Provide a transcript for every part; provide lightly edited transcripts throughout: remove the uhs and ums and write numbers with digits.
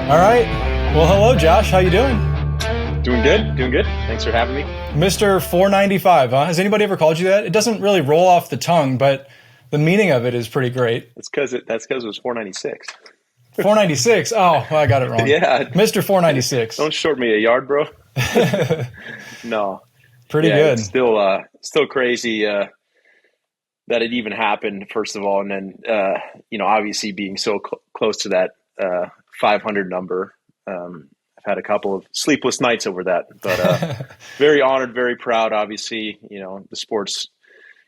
All right. Well, hello, Josh. How you doing? Doing good, doing good. Thanks for having me. Mr. 495, huh? Has anybody ever called you that? It doesn't really roll off the tongue, but the meaning of it is pretty great. That's because it was 496. 496. Oh, well, I got it wrong. Yeah. Mr. 496. Don't short me a yard, bro. No. Pretty Yeah, good. it's still crazy that it even happened, first of all, and then obviously being so close to that 500 number. I've had a couple of sleepless nights over that, but very honored, very proud. Obviously, the sport's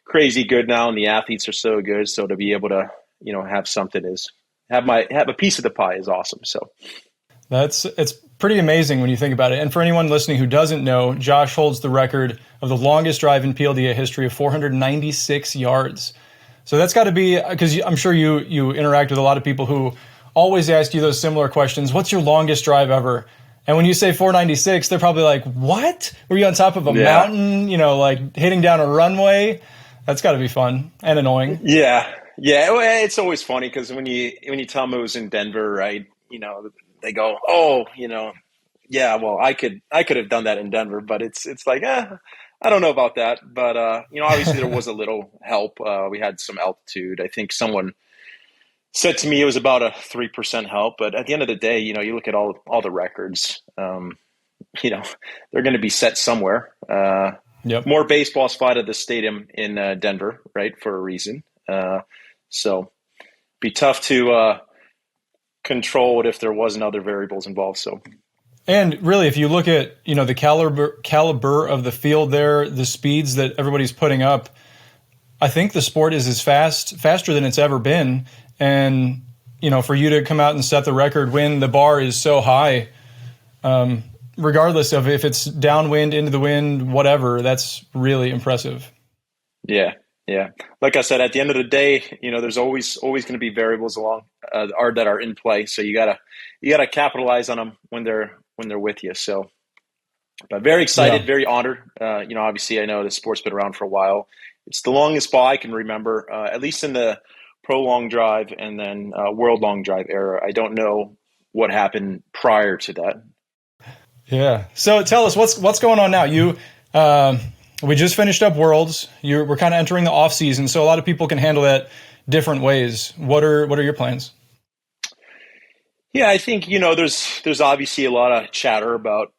crazy good now, and the athletes are so good. So to be able to, have something have a piece of the pie is awesome. So It's pretty amazing when you think about it. And for anyone listening who doesn't know, Josh holds the record of the longest drive in PLDA history of 496 yards. So that's got to be, because I'm sure you interact with a lot of people who always ask you those similar questions. What's your longest drive ever? And when you say 496, they're probably like, what? Were you on top of a mountain, like hitting down a runway? That's got to be fun and annoying. Yeah. It's always funny because when you tell them it was in Denver, right? They go, oh, yeah, well, I could have done that in Denver, but it's like, I don't know about that. But, obviously there was a little help. We had some altitude. I think someone said to me it was about a 3% help. But at the end of the day, you look at all the records, they're going to be set somewhere. Yep. More baseballs fly to the stadium in Denver, right, for a reason. So be tough to control it if there wasn't other variables involved. So, and really, if you look at the caliber of the field there, the speeds that everybody's putting up, I think the sport is as faster than it's ever been. And for you to come out and set the record when the bar is so high, regardless of if it's downwind, into the wind, whatever, that's really impressive. Yeah. Like I said, at the end of the day, there's always going to be variables along that are in play. So you gotta capitalize on them when they're with you. So, but very excited, very honored. Obviously I know the sport's been around for a while. It's the longest ball I can remember, at least in the pro long drive and then world long drive era. I don't know what happened prior to that. Yeah. So tell us what's going on now. We just finished up Worlds. We're kind of entering the off season, so a lot of people can handle that different ways. What are your plans? Yeah, I think there's obviously a lot of chatter about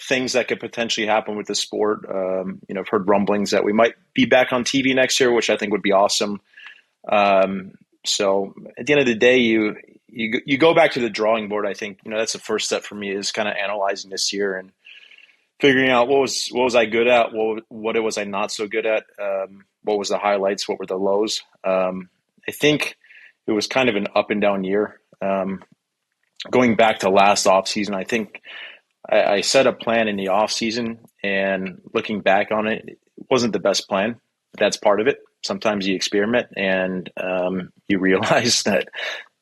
things that could potentially happen with the sport. I've heard rumblings that we might be back on TV next year, which I think would be awesome. So at the end of the day, you go back to the drawing board. I think that's the first step for me is kind of analyzing this year and figuring out what was I good at, what was I not so good at, what was the highlights, what were the lows. I think it was kind of an up and down year. Going back to last off season, I think I set a plan in the off season, and looking back on it, it wasn't the best plan. That's part of it. Sometimes you experiment and you realize that.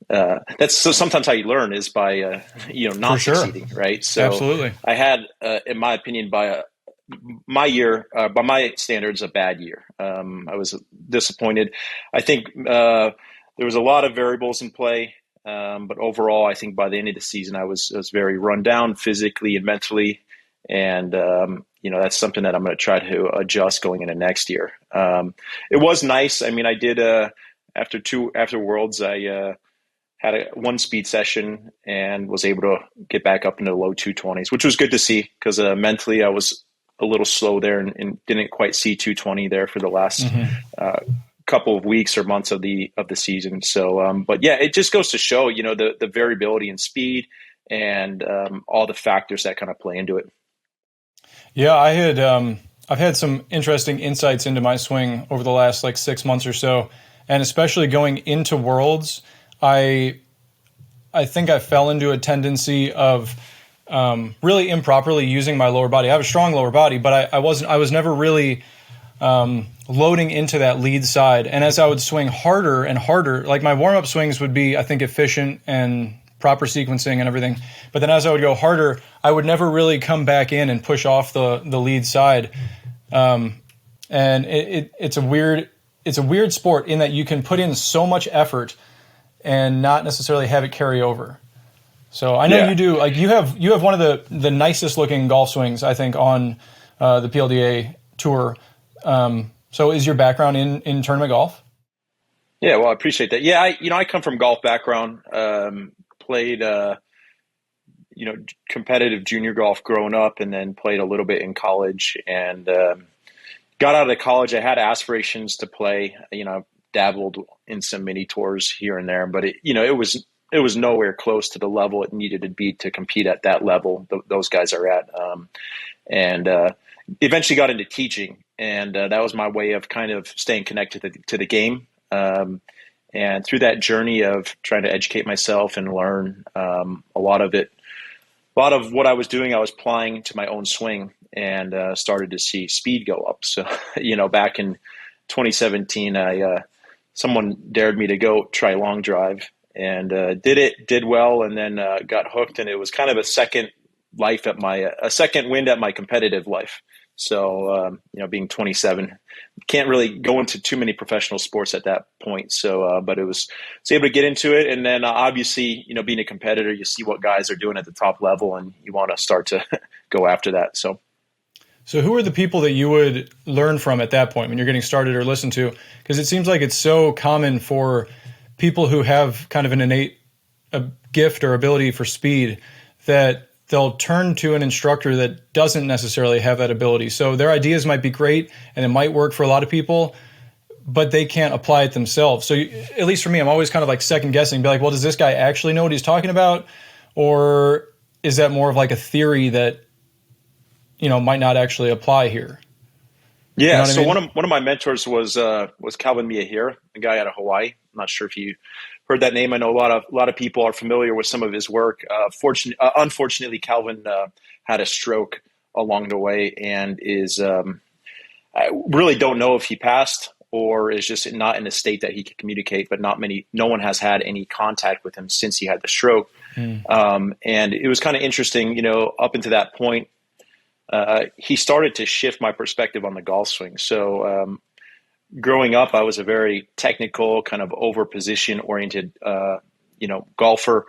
That's so sometimes how you learn is by not succeeding, right? So absolutely. I had, in my opinion, by my standards, a bad year. I was disappointed. I think there was a lot of variables in play, but overall, I think by the end of the season, I was very run down physically and mentally, and that's something that I'm going to try to adjust going into next year. It was nice. I mean, I did after Worlds, I had one speed session and was able to get back up into the low 220s, which was good to see because mentally I was a little slow there and didn't quite see 220 there for the last couple of weeks or months of the season. So, but yeah, it just goes to show, the variability in speed and all the factors that kind of play into it. Yeah, I've had some interesting insights into my swing over the last 6 months or so, and especially going into Worlds. I think I fell into a tendency of really improperly using my lower body. I have a strong lower body, but I was never really loading into that lead side. And as I would swing harder and harder, like my warm-up swings would be, I think, efficient and proper sequencing and everything. But then as I would go harder, I would never really come back in and push off the lead side. And it's a weird sport in that you can put in so much effort and not necessarily have it carry over. So I know you do, like you have one of the nicest looking golf swings, I think, on the PLDA Tour. So is your background in tournament golf? Yeah, well, I appreciate that. Yeah, I come from golf background. Played competitive junior golf growing up, and then played a little bit in college. And got out of college, I had aspirations to play. Dabbled in some mini tours here and there, but it was nowhere close to the level it needed to be to compete at that level those guys are at. And eventually got into teaching, and that was my way of kind of staying connected to the game. And through that journey of trying to educate myself and learn, a lot of what I was doing, I was applying to my own swing, and started to see speed go up. So, back in 2017, someone dared me to go try long drive, and did well, and then got hooked. And it was kind of a second wind at my competitive life. So, being 27, can't really go into too many professional sports at that point. So, but was able to get into it. And then obviously, being a competitor, you see what guys are doing at the top level, and you want to start to go after that. So who are the people that you would learn from at that point when you're getting started or listen to? Because it seems like it's so common for people who have kind of an innate gift or ability for speed that they'll turn to an instructor that doesn't necessarily have that ability. So their ideas might be great and it might work for a lot of people, but they can't apply it themselves. So at least for me, I'm always kind of like second guessing, be like, well, does this guy actually know what he's talking about? Or is that more of like a theory that, might not actually apply here? Yeah. You know So I mean? one of my mentors was Calvin Miyahira, a guy out of Hawaii. I'm not sure if you heard that name. I know a lot of people are familiar with some of his work. Unfortunately, Calvin had a stroke along the way, and I really don't know if he passed or is just not in a state that he can communicate. But no one has had any contact with him since he had the stroke. And it was kind of interesting, up until that point, he started to shift my perspective on the golf swing. So growing up, I was a very technical, kind of over position oriented, golfer,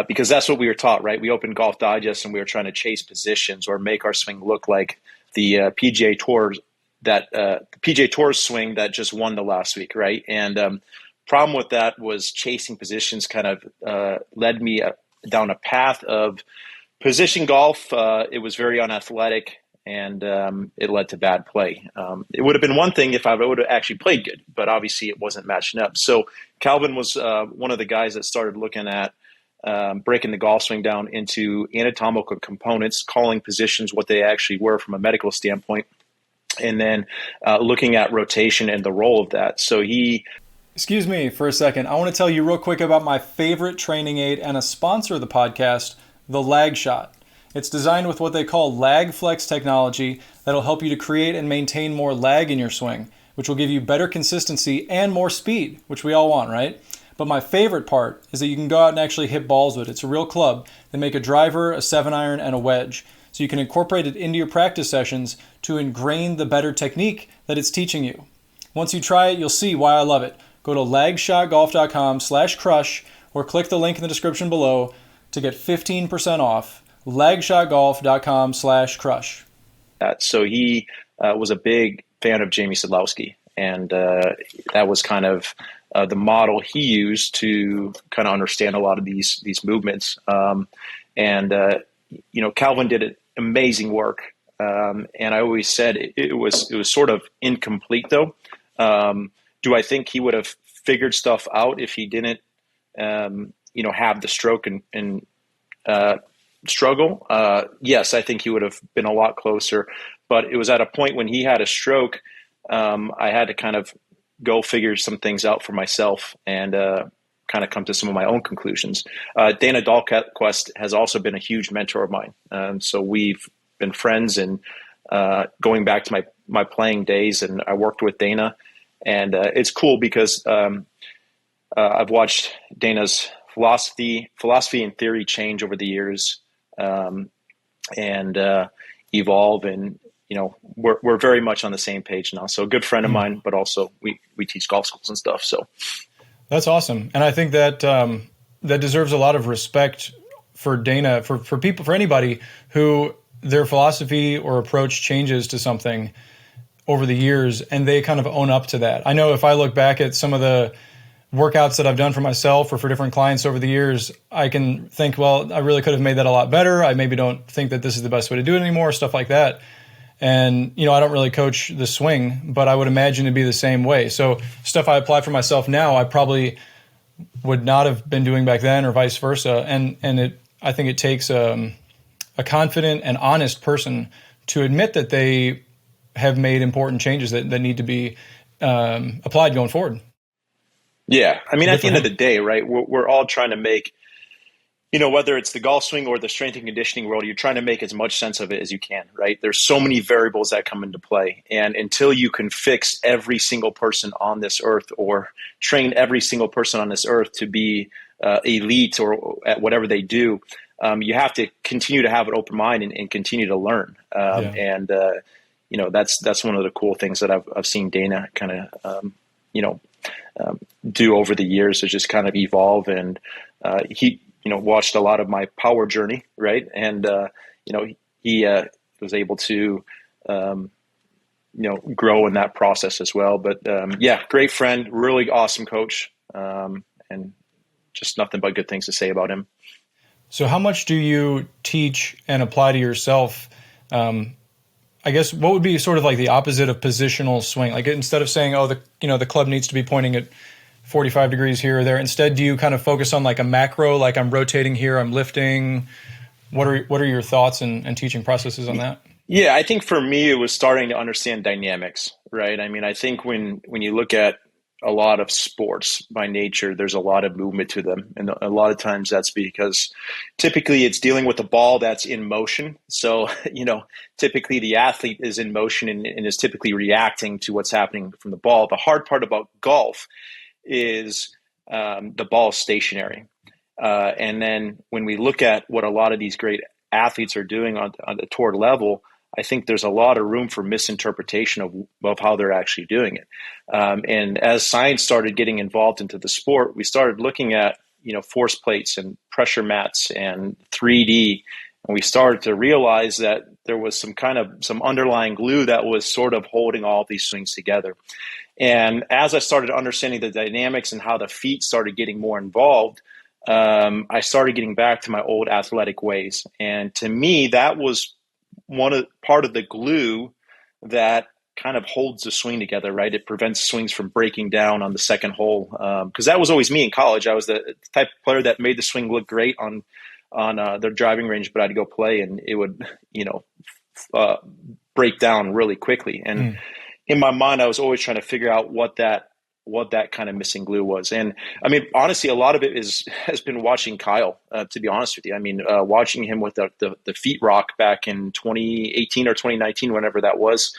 because that's what we were taught, right? We opened Golf Digest and we were trying to chase positions or make our swing look like the PGA Tour, PGA Tour swing that just won the last week, right? And problem with that was chasing positions kind of led me down a path of position golf. It was very unathletic, and it led to bad play. It would have been one thing if I would have actually played good, but obviously it wasn't matching up. So Calvin was one of the guys that started looking at breaking the golf swing down into anatomical components, calling positions what they actually were from a medical standpoint, and then looking at rotation and the role of that. So Excuse me for a second. I want to tell you real quick about my favorite training aid and a sponsor of the podcast, the Lag Shot. It's designed with what they call lag flex technology that'll help you to create and maintain more lag in your swing, which will give you better consistency and more speed, which we all want, right? But my favorite part is that you can go out and actually hit balls with it. It's a real club. They make a driver, a 7-iron, and a wedge. So you can incorporate it into your practice sessions to ingrain the better technique that it's teaching you. Once you try it, you'll see why I love it. Go to lagshotgolf.com/crush or click the link in the description below to get 15% off. lagshotgolf.com/crush. So he was a big fan of Jamie Sadlowski, and that was kind of the model he used to kind of understand a lot of these movements. Calvin did amazing work, and I always said it was sort of incomplete though. Do I think he would have figured stuff out if he didn't, have the stroke and struggle? Yes, I think he would have been a lot closer. But it was at a point when he had a stroke, I had to kind of go figure some things out for myself and kind of come to some of my own conclusions. Dana Dahlquist has also been a huge mentor of mine. So we've been friends and going back to my playing days, and I worked with Dana. And it's cool because I've watched Dana's philosophy and theory change over the years, and evolve. And we're very much on the same page now. So a good friend of mine, but also we teach golf schools and stuff. So that's awesome, and I think that that deserves a lot of respect for Dana, for people, for anybody who their philosophy or approach changes to something over the years and they kind of own up to that. I know if I look back at some of the workouts that I've done for myself or for different clients over the years, I can think, well, I really could have made that a lot better. I maybe don't think that this is the best way to do it anymore, stuff like that. And, I don't really coach the swing, but I would imagine it'd be the same way. So stuff I apply for myself now, I probably would not have been doing back then or vice versa. And I think it takes a confident and honest person to admit that they have made important changes that need to be applied going forward. Yeah. I mean, at the end of the day, right, we're all trying to make, whether it's the golf swing or the strength and conditioning world, you're trying to make as much sense of it as you can, right? There's so many variables that come into play. And until you can fix every single person on this earth or train every single person on this earth to be elite or at whatever they do, you have to continue to have an open mind and continue to learn. And that's one of the cool things that I've seen Dana kind of, do over the years, is just kind of evolve. And he, watched a lot of my power journey, right? And he was able to grow in that process as well. But great friend, really awesome coach, and just nothing but good things to say about him. So how much do you teach and apply to yourself? I guess what would be sort of like the opposite of positional swing? Like instead of saying, the club needs to be pointing at 45 degrees here or there, instead do you kind of focus on like a macro, like I'm rotating here, I'm lifting? What are your thoughts and teaching processes on that? Yeah, I think for me it was starting to understand dynamics, right? I mean, I think when you look at a lot of sports by nature, there's a lot of movement to them. And a lot of times that's because typically it's dealing with a ball that's in motion. So, typically the athlete is in motion and is typically reacting to what's happening from the ball. The hard part about golf is the ball is stationary. And then when we look at what a lot of these great athletes are doing on the tour level, I think there's a lot of room for misinterpretation of how they're actually doing it. And as science started getting involved into the sport, we started looking at, force plates and pressure mats and 3D. And we started to realize that there was some underlying glue that was sort of holding all of these swings together. And as I started understanding the dynamics and how the feet started getting more involved, I started getting back to my old athletic ways. And to me, that was part of the glue that kind of holds the swing together, right? It prevents swings from breaking down on the second hole. Because that was always me in college. I was the type of player that made the swing look great on their driving range, but I'd go play and it would, break down really quickly. And in my mind, I was always trying to figure out what that kind of missing glue was. And I mean, honestly, a lot of it has been watching Kyle, to be honest with you. I mean, watching him with the feet rock back in 2018 or 2019, whenever that was.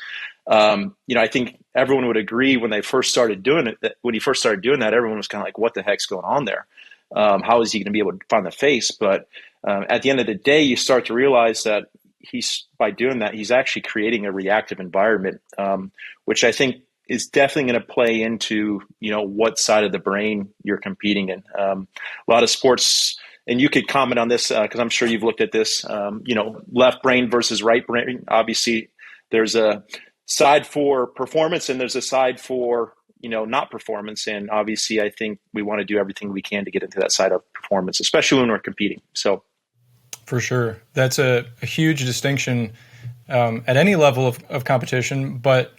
I think everyone would agree when he first started doing that, everyone was kind of like, what the heck's going on there? How is he going to be able to find the face? But at the end of the day, you start to realize that by doing that, he's actually creating a reactive environment, which I think is definitely going to play into, what side of the brain you're competing in. A lot of sports, and you could comment on this because I'm sure you've looked at this, left brain versus right brain. Obviously, there's a side for performance and there's a side for, not performance. And obviously, I think we want to do everything we can to get into that side of performance, especially when we're competing. So, for sure. That's a huge distinction at any level of competition. But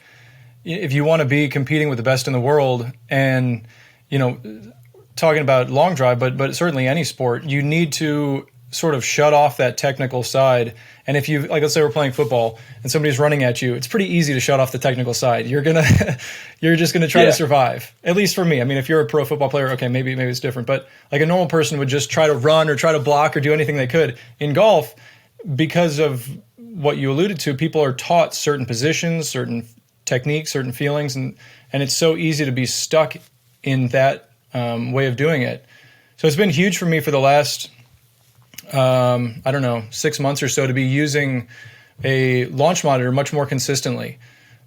if you want to be competing with the best in the world and, talking about long drive, but certainly any sport, you need to sort of shut off that technical side. And if you, let's say we're playing football and somebody's running at you, it's pretty easy to shut off the technical side. You're just going to try to survive. At least for me. I mean, if you're a pro football player, okay, maybe it's different. But like a normal person would just try to run or try to block or do anything they could. In golf, because of what you alluded to, people are taught certain positions, certain techniques, certain feelings, and it's so easy to be stuck in that way of doing it. So it's been huge for me for the last 6 months or so to be using a launch monitor much more consistently,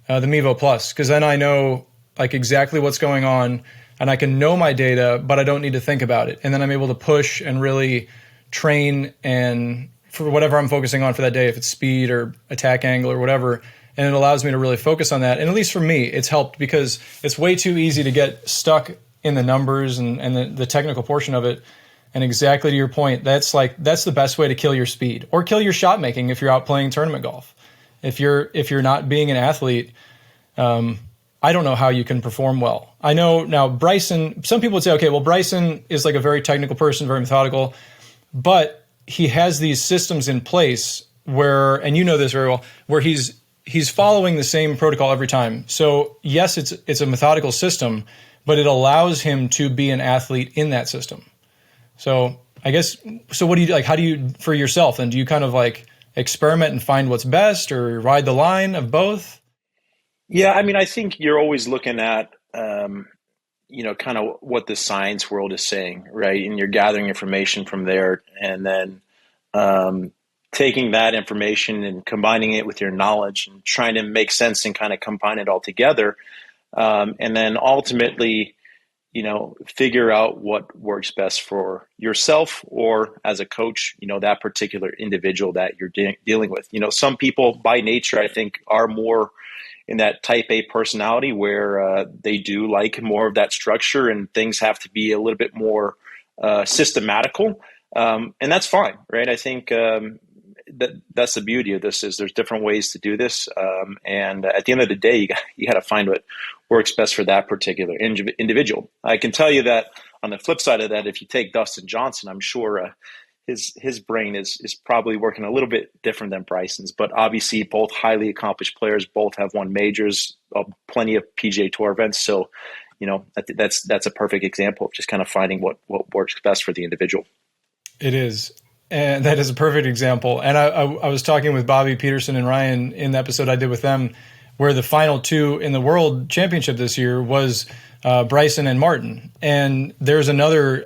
the Mevo Plus, because then I know exactly what's going on and I can know my data, but I don't need to think about it. And then I'm able to push and really train and for whatever I'm focusing on for that day, if it's speed or attack angle or whatever. And it allows me to really focus on that. And at least for me, it's helped because it's way too easy to get stuck in the numbers and the technical portion of it. And exactly to your point, that's the best way to kill your speed or kill your shot making if you're out playing tournament golf. If you're not being an athlete, I don't know how you can perform well. I know now Bryson, some people would say, okay, well, Bryson is like a very technical person, very methodical, but he has these systems in place where, and you know this very well, where he's following the same protocol every time. So yes, it's a methodical system, but it allows him to be an athlete in that system. So I guess, so what do you like? How do you, for yourself, and do you kind of like experiment and find what's best or ride the line of both? Yeah, I mean, I think you're always looking at, kind of what the science world is saying, right? And you're gathering information from there and then taking that information and combining it with your knowledge and trying to make sense and kind of combine it all together. And then ultimately, figure out what works best for yourself or as a coach, that particular individual that you're dealing with. Some people by nature, I think, are more in that type A personality where they do like more of that structure and things have to be a little bit more systematical. And that's fine, right? I think that's the beauty of this is there's different ways to do this. And at the end of the day, you got to find what works best for that particular individual. I can tell you that on the flip side of that, if you take Dustin Johnson, I'm sure his brain is probably working a little bit different than Bryson's, but obviously both highly accomplished players, both have won majors, plenty of PGA Tour events. So, that's a perfect example of just kind of finding what works best for the individual. It is. And that is a perfect example. And I was talking with Bobby Peterson and Ryan in the episode I did with them, where the final two in the World Championship this year was Bryson and Martin. And there's another,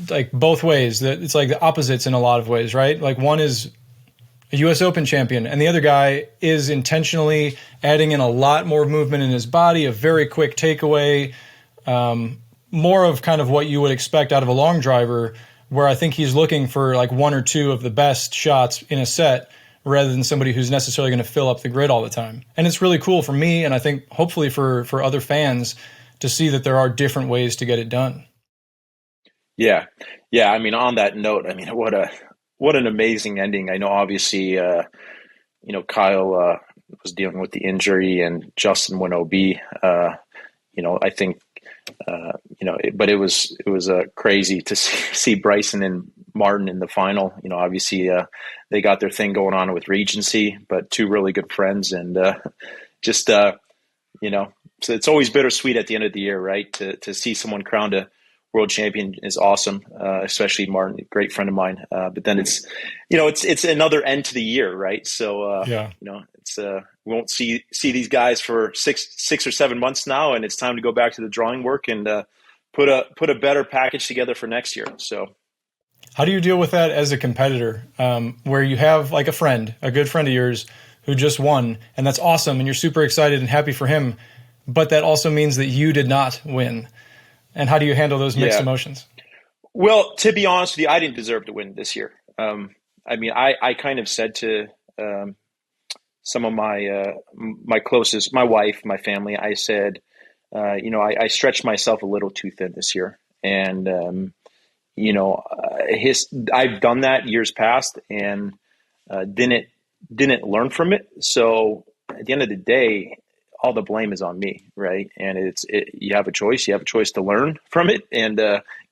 like both ways that it's like the opposites in a lot of ways, right? Like one is a US Open champion and the other guy is intentionally adding in a lot more movement in his body, a very quick takeaway, more of kind of what you would expect out of a long driver, where I think he's looking for like one or two of the best shots in a set rather than somebody who's necessarily going to fill up the grid all the time. And it's really cool for me, and I think hopefully for other fans to see that there are different ways to get it done. Yeah. I mean, on that note, I mean, what an amazing ending. I know obviously, Kyle was dealing with the injury and Justin went OB. I think, but it was crazy to see Bryson and Martin in the final. Obviously they got their thing going on with Regency, but two really good friends and so it's always bittersweet at the end of the year, right? To see someone crowned a world champion is awesome, especially Martin, a great friend of mine. But then it's another end to the year, right? So we won't see these guys for six or 7 months now, and it's time to go back to the drawing work and put a better package together for next year. So, how do you deal with that as a competitor, where you have like a good friend of yours who just won, and that's awesome, and you're super excited and happy for him, but that also means that you did not win. And how do you handle those mixed emotions? Well, to be honest with you, I didn't deserve to win this year. I kind of said to some of my closest, my wife, my family, I said, I stretched myself a little too thin this year. And, I've done that years past and didn't learn from it. So at the end of the day, all the blame is on me, right? And you have a choice. You have a choice to learn from it and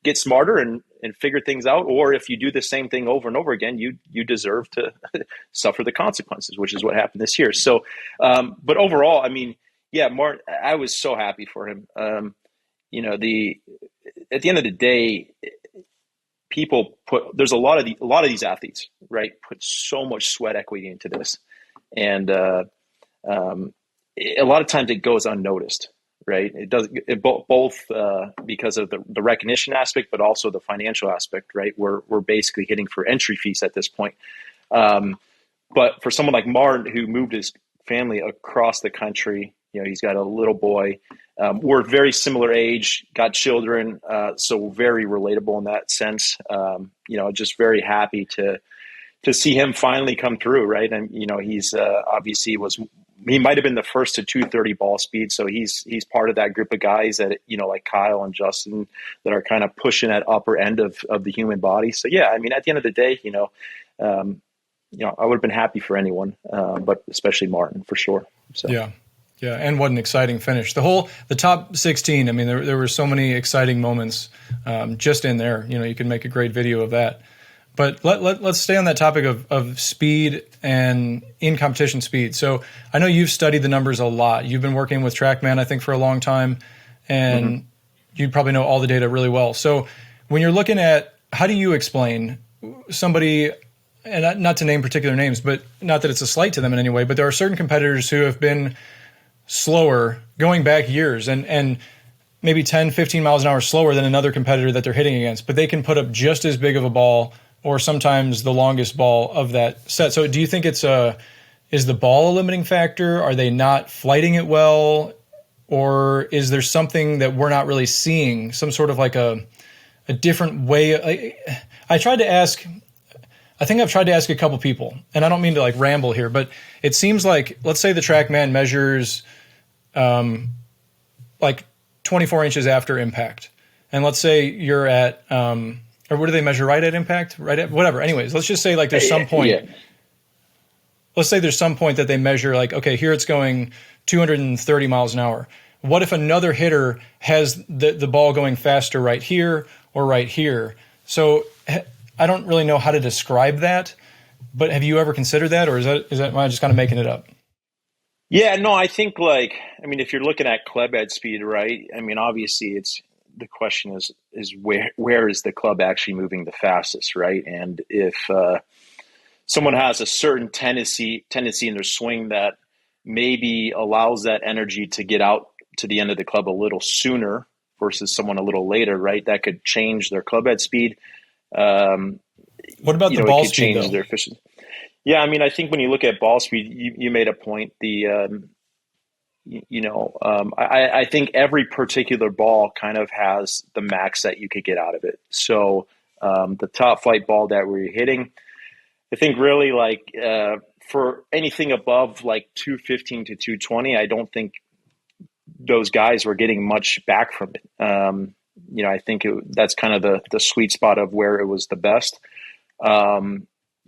get smarter and figure things out. Or if you do the same thing over and over again, you deserve to suffer the consequences, which is what happened this year. So, but overall, I mean, yeah, Martin, I was so happy for him. At the end of the day, there's a lot of these athletes, right, put so much sweat equity into this, and a lot of times it goes unnoticed, right? It does both because of the recognition aspect, but also the financial aspect, right? We're basically hitting for entry fees at this point. But for someone like Martin, who moved his family across the country He's got a little boy. We're very similar age, got children, so very relatable in that sense. Just very happy to see him finally come through, right? And he's obviously he might have been the first to 230 ball speed, so he's part of that group of guys that like Kyle and Justin that are kind of pushing that upper end of the human body. So yeah, I mean, at the end of the day, I would have been happy for anyone, but especially Martin for sure. So yeah, and what an exciting finish! The top 16. I mean, there were so many exciting moments just in there. You can make a great video of that. But let's stay on that topic of speed and in competition speed. So I know you've studied the numbers a lot. You've been working with TrackMan, I think, for a long time, and you probably know all the data really well. So when you're looking at, how do you explain somebody, and not to name particular names, but not that it's a slight to them in any way, but there are certain competitors who have been slower going back years and maybe 10, 15 miles an hour slower than another competitor that they're hitting against, but they can put up just as big of a ball or sometimes the longest ball of that set. So do you think is the ball a limiting factor? Are they not flighting it well? Or is there something that we're not really seeing, some sort of like a different way? I think I've tried to ask a couple people, and I don't mean to like ramble here, but it seems like, let's say the TrackMan measures like 24 inches after impact. And let's say you're at, or what do they measure, right at impact? Right at whatever. Anyways, let's just say like there's some point. Yeah. Let's say there's some point that they measure like, okay, here it's going 230 miles an hour. What if another hitter has the ball going faster right here or right here? So I don't really know how to describe that, but have you ever considered that, or is that am I just kind of making it up? Yeah, no, I think if you're looking at club head speed, right? I mean, obviously the question is where is the club actually moving the fastest, right? And if someone has a certain tendency in their swing that maybe allows that energy to get out to the end of the club a little sooner versus someone a little later, right? That could change their club head speed. What about the ball speed, though? Their efficiency. Yeah, I mean, I think when you look at ball speed, you made a point. I think every particular ball kind of has the max that you could get out of it. So the top flight ball that we're hitting, I think really for anything above like 215 to 220, I don't think those guys were getting much back from it. I think that's kind of the sweet spot of where it was the best.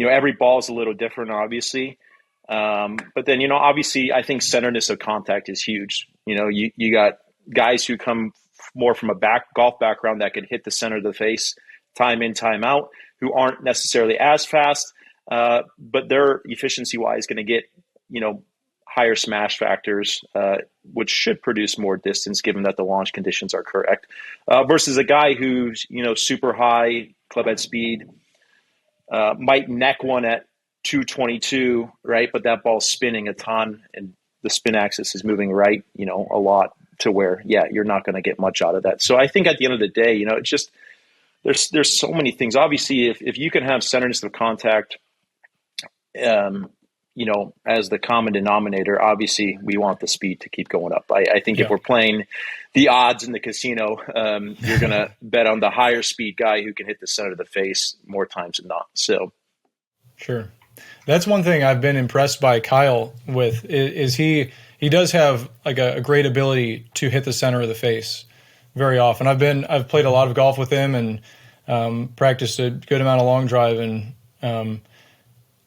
Every ball is a little different, obviously. But then, obviously, I think centerness of contact is huge. You got guys who come more from a golf background that could hit the center of the face time in, time out, who aren't necessarily as fast, but their efficiency-wise going to get, higher smash factors, which should produce more distance given that the launch conditions are correct, versus a guy who's, super high club head speed, might neck one at 222, right? But that ball's spinning a ton and the spin axis is moving right, a lot to where, you're not going to get much out of that. So I think at the end of the day, it's just, there's so many things. Obviously, if you can have centerness of contact, as the common denominator, obviously we want the speed to keep going up. I think if we're playing the odds in the casino, you're going to bet on the higher speed guy who can hit the center of the face more times than not. So, sure. That's one thing I've been impressed by Kyle with is he does have like a great ability to hit the center of the face very often. I've played a lot of golf with him and practiced a good amount of long drive, and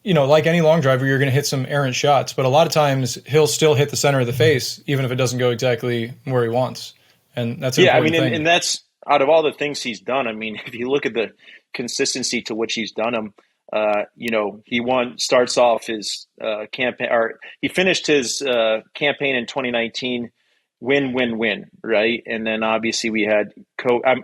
like any long driver, you're going to hit some errant shots, but a lot of times he'll still hit the center of the face, even if it doesn't go exactly where he wants. And that's an important thing. And that's out of all the things he's done. I mean, if you look at the consistency to which he's done them, he starts off his campaign, or he finished his campaign in 2019, win, right? And then obviously we had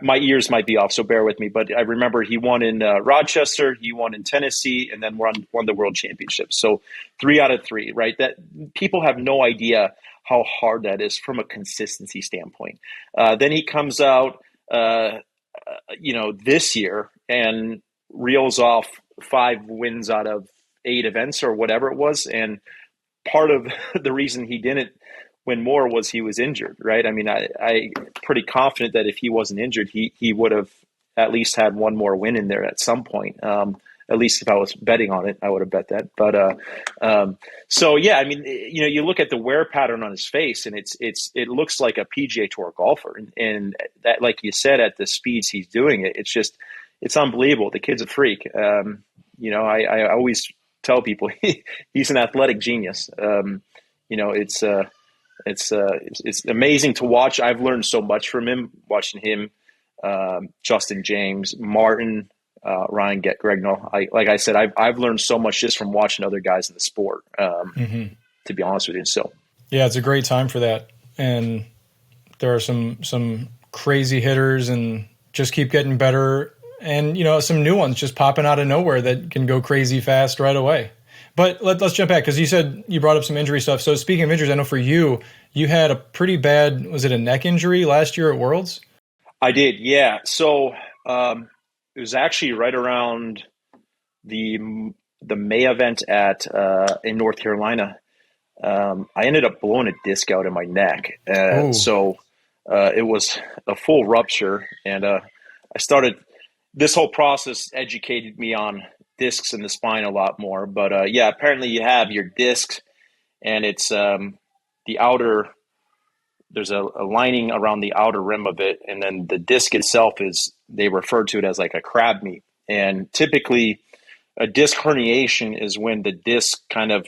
my years might be off, so bear with me, but I remember he won in Rochester, he won in Tennessee, and then won the World Championship. So 3 out of 3, right? That people have no idea how hard that is from a consistency standpoint. Then he comes out, this year and reels off 5 wins out of 8 events or whatever it was. And part of the reason he didn't when more was he was injured, right? I mean, I pretty confident that if he wasn't injured, he would have at least had one more win in there at some point. At least if I was betting on it, I would have bet that. But so yeah, I mean, you know, you look at the wear pattern on his face, and it looks like a PGA Tour golfer, and that, like you said, at the speeds he's doing it, it's unbelievable. The kid's a freak. You know, I always tell people he's an athletic genius. You know, it's amazing to watch. I've learned so much from him, watching him, Justin James, Martin, Ryan Gregnell. Like I said, I've learned so much just from watching other guys in the sport. To be honest with you, so yeah, it's a great time for that, and there are some crazy hitters, and just keep getting better, and you know, some new ones just popping out of nowhere that can go crazy fast right away. But let's jump back, because you said you brought up some injury stuff. So speaking of injuries, I know for you had a pretty bad, was it a neck injury last year at Worlds? I did, yeah. So it was actually right around the May event at in North Carolina. I ended up blowing a disc out in my neck, so it was a full rupture, and I started. This whole process educated me on discs in the spine a lot more. But yeah, apparently you have your discs, and it's the outer. There's a lining around the outer rim of it, and then the disc itself they refer to it as like a crab meat. And typically, a disc herniation is when the disc kind of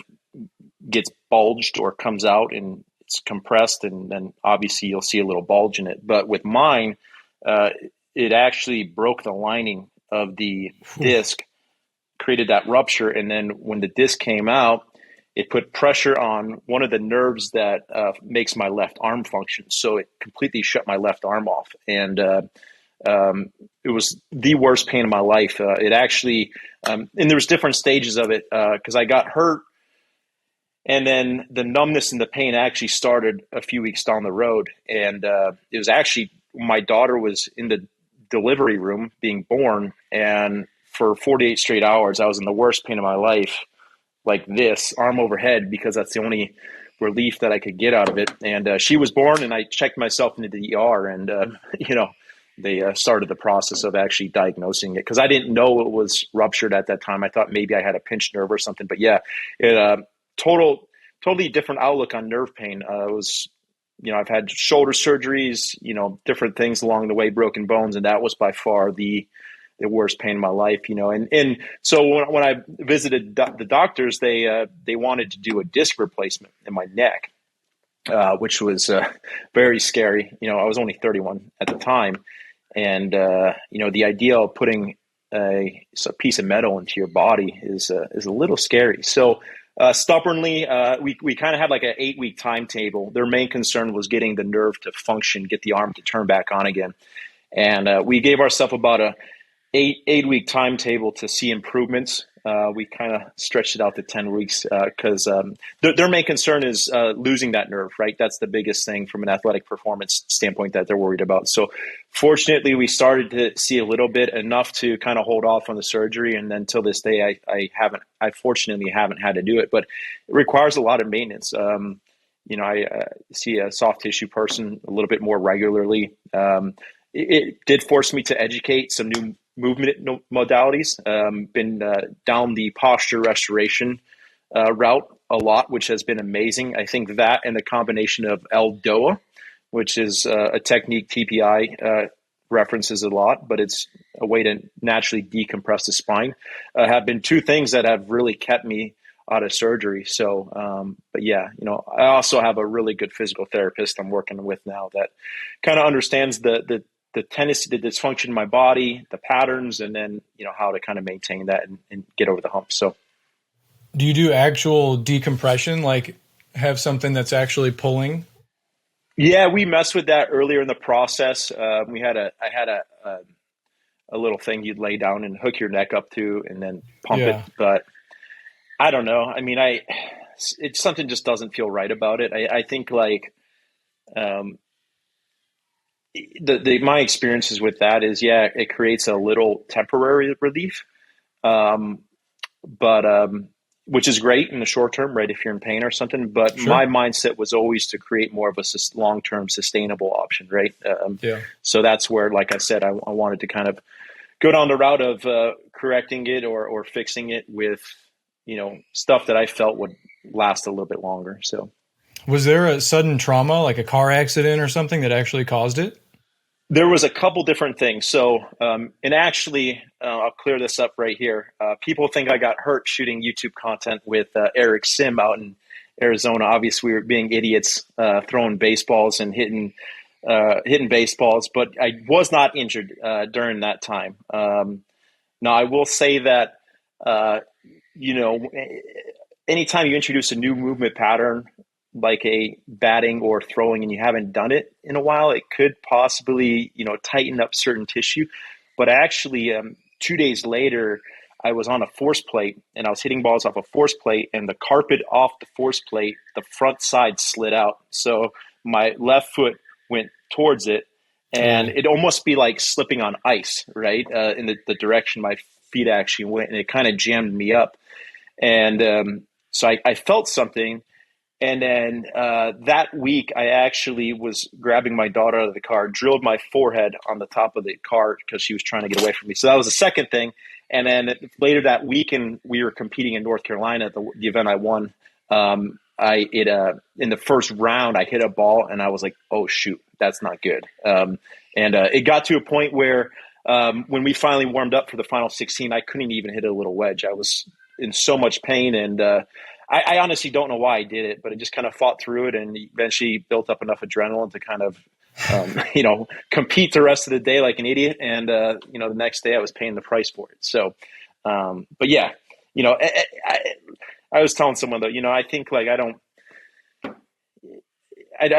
gets bulged or comes out and it's compressed, and then obviously you'll see a little bulge in it. But with mine, it actually broke the lining of the disc, created that rupture, and then when the disc came out, it put pressure on one of the nerves that makes my left arm function. So it completely shut my left arm off, and it was the worst pain of my life. It actually, and there was different stages of it, because I got hurt, and then the numbness and the pain actually started a few weeks down the road. And it was actually, my daughter was in the delivery room being born, and for 48 straight hours, I was in the worst pain of my life, like this, arm overhead, because that's the only relief that I could get out of it. And she was born, and I checked myself into the ER, and you know, they started the process of actually diagnosing it, because I didn't know it was ruptured at that time. I thought maybe I had a pinched nerve or something. But yeah, it totally different outlook on nerve pain. It was, you know, I've had shoulder surgeries, you know, different things along the way, broken bones, and that was by far the worst pain in my life, you know. And so when I visited the doctors, they wanted to do a disc replacement in my neck, which was very scary. You know, I was only 31 at the time, and you know, the idea of putting a piece of metal into your body is a little scary. So stubbornly, we kind of had like an 8-week timetable. Their main concern was getting the nerve to function, get the arm to turn back on again, and we gave ourselves about a 8-week timetable to see improvements. We kind of stretched it out to 10 weeks because their main concern is losing that nerve, right? That's the biggest thing from an athletic performance standpoint that they're worried about. So fortunately, we started to see a little bit, enough to kind of hold off on the surgery. And then till this day, I fortunately haven't had to do it, but it requires a lot of maintenance. You know, I see a soft tissue person a little bit more regularly. It did force me to educate some new movement modalities. Been down the posture restoration route a lot, which has been amazing. I think that, and the combination of LDOA, which is a technique TPI references a lot, but it's a way to naturally decompress the spine, have been two things that have really kept me out of surgery. So, but yeah, you know, I also have a really good physical therapist I'm working with now that kind of understands the tendency, the dysfunction in my body, the patterns, and then, you know, how to kind of maintain that and get over the hump. So do you do actual decompression, like have something that's actually pulling? Yeah, we messed with that earlier in the process. I had a little thing you'd lay down and hook your neck up to and then pump it. But I don't know. I mean, it's something just doesn't feel right about it. I think like, my experiences with that is, yeah, it creates a little temporary relief. But which is great in the short term, right? If you're in pain or something, but my Sure. mindset was always to create more of a long-term sustainable option, right? Yeah. So that's where, like I said, I wanted to kind of go down the route of correcting it or fixing it with, stuff that I felt would last a little bit longer. So Was there a sudden trauma, like a car accident or something, that actually caused it? there was a couple different things. So, and actually, I'll clear this up right here. People think I got hurt shooting YouTube content with Eric Sim out in Arizona. Obviously, we were being idiots, throwing baseballs and hitting baseballs, but I was not injured during that time. Now, I will say that, uh, you know, anytime you introduce a new movement pattern, like a batting or throwing, and you haven't done it in a while, it could possibly, tighten up certain tissue. But actually, 2 days later, I was on a force plate and I was hitting balls off a force plate, and the carpet off the force plate, the front side slid out. So my left foot went towards it, and Oh, it almost be like slipping on ice, right? In the direction my feet actually went, and it kind of jammed me up. And so I felt something. And then that week, I actually was grabbing my daughter out of the car, drilled my forehead on the top of the car because she was trying to get away from me. So that was the second thing. And then later that weekend, we were competing in North Carolina at the event I won. In the first round, I hit a ball, and I was like, "Oh shoot, that's not good." And it got to a point where when we finally warmed up for the final 16, I couldn't even hit a little wedge. I was in so much pain, and I honestly don't know why I did it, but I just kind of fought through it and eventually built up enough adrenaline to kind of, compete the rest of the day like an idiot. And, the next day I was paying the price for it. So, but yeah, I was telling someone that, I think like I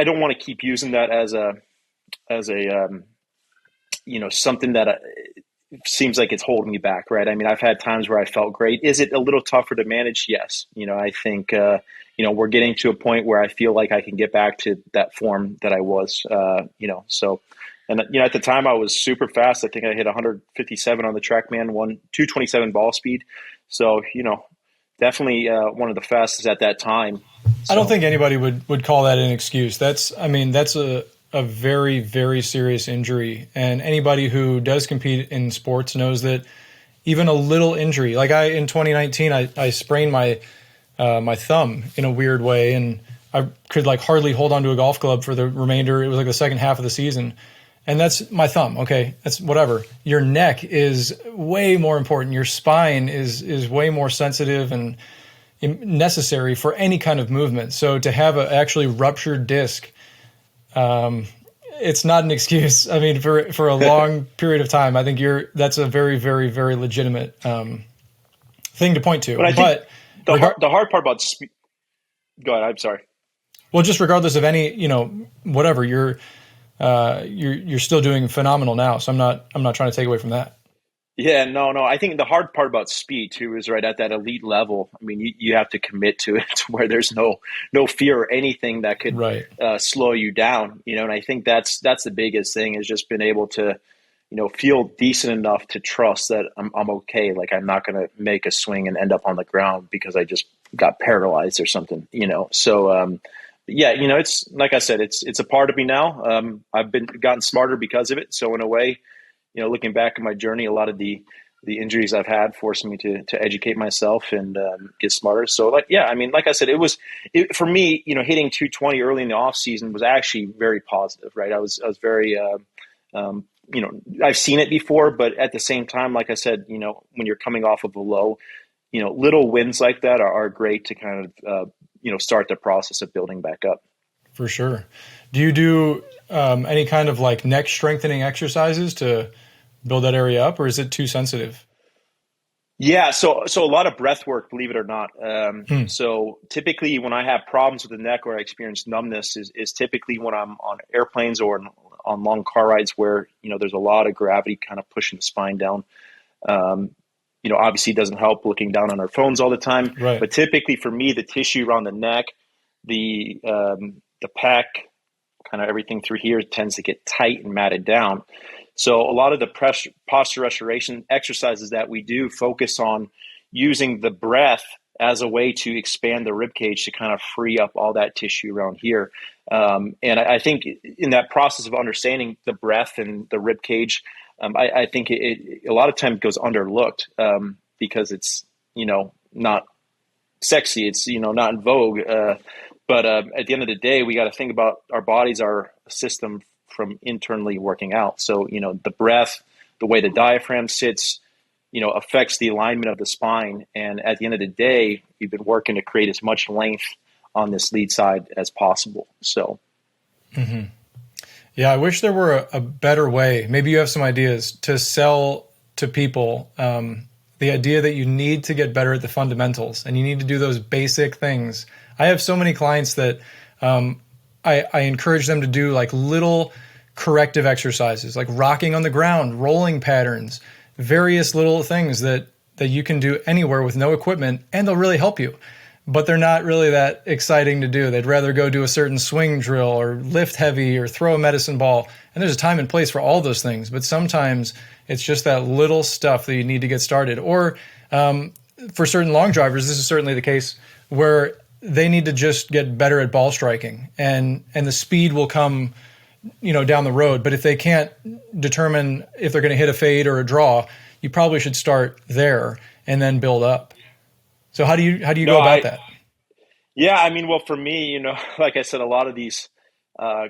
don't want to keep using that as a something that seems like it's holding me back, right? I mean, I've had times where I felt great. Is it a little tougher to manage? Yes. I think, we're getting to a point where I feel like I can get back to that form that I was, so, and, at the time I was super fast. I think I hit 157 on the TrackMan, 227 ball speed. So, definitely one of the fastest at that time. I don't So, think anybody would call that an excuse. I mean, that's a very, very serious injury. And anybody who does compete in sports knows that even a little injury, like in 2019, I sprained my thumb in a weird way, and I could like hardly hold onto a golf club for the remainder. It was like the second half of the season. And that's my thumb. Okay. That's whatever. Your neck is way more important. Your spine is way more sensitive and necessary for any kind of movement. So to have an actually ruptured disc, it's not an excuse. I mean, for a long period of time, I think that's a very, very, very legitimate thing to point to. but I think But the hard part about go ahead. I'm sorry. well, just regardless of any, whatever, you're still doing phenomenal now. So I'm not trying to take away from that. Yeah, no. I think the hard part about speed too is right at that elite level. I mean, you have to commit to it to where there's no fear or anything that could Right. slow you down. And I think that's the biggest thing is just being able to, feel decent enough to trust that I'm okay. Like I'm not going to make a swing and end up on the ground because I just got paralyzed or something. So yeah, it's like I said, it's a part of me now. I've gotten smarter because of it. So in a way, looking back at my journey, a lot of the injuries I've had forced me to educate myself and get smarter. So yeah, I mean, like I said, for me, hitting 220 early in the off season was actually very positive, right? I was very, I've seen it before, but at the same time, like I said, when you're coming off of a low, little wins like that are great to kind of, start the process of building back up. For sure. Do you do any kind of like neck strengthening exercises to build that area up, or is it too sensitive? Yeah, so a lot of breath work, believe it or not. Hmm. So typically, when I have problems with the neck or I experience numbness, is typically when I'm on airplanes or on long car rides where there's a lot of gravity kind of pushing the spine down. Obviously, it doesn't help looking down on our phones all the time. Right. But typically, for me, the tissue around the neck, the pec, kind of everything through here tends to get tight and matted down. So a lot of the posture restoration exercises that we do focus on using the breath as a way to expand the rib cage to kind of free up all that tissue around here. And I think in that process of understanding the breath and the rib cage, I think it a lot of time goes underlooked because it's, not sexy. It's, not in vogue. But at the end of the day, we got to think about our bodies, our system from internally working out. So, the breath, the way the diaphragm sits, affects the alignment of the spine. And at the end of the day, we've been working to create as much length on this lead side as possible. So, yeah, I wish there were a better way. Maybe you have some ideas to sell to people the idea that you need to get better at the fundamentals and you need to do those basic things. I have so many clients that I encourage them to do like little corrective exercises, like rocking on the ground, rolling patterns, various little things that you can do anywhere with no equipment, and they'll really help you. But they're not really that exciting to do. They'd rather go do a certain swing drill or lift heavy or throw a medicine ball. And there's a time and place for all those things. But sometimes it's just that little stuff that you need to get started. Or for certain long drivers, this is certainly the case, where they need to just get better at ball striking. And the speed will come, down the road. But if they can't determine if they're going to hit a fade or a draw, you probably should start there and then build up. So how do you go about that? Yeah, I mean, well, for me, like I said, a lot of these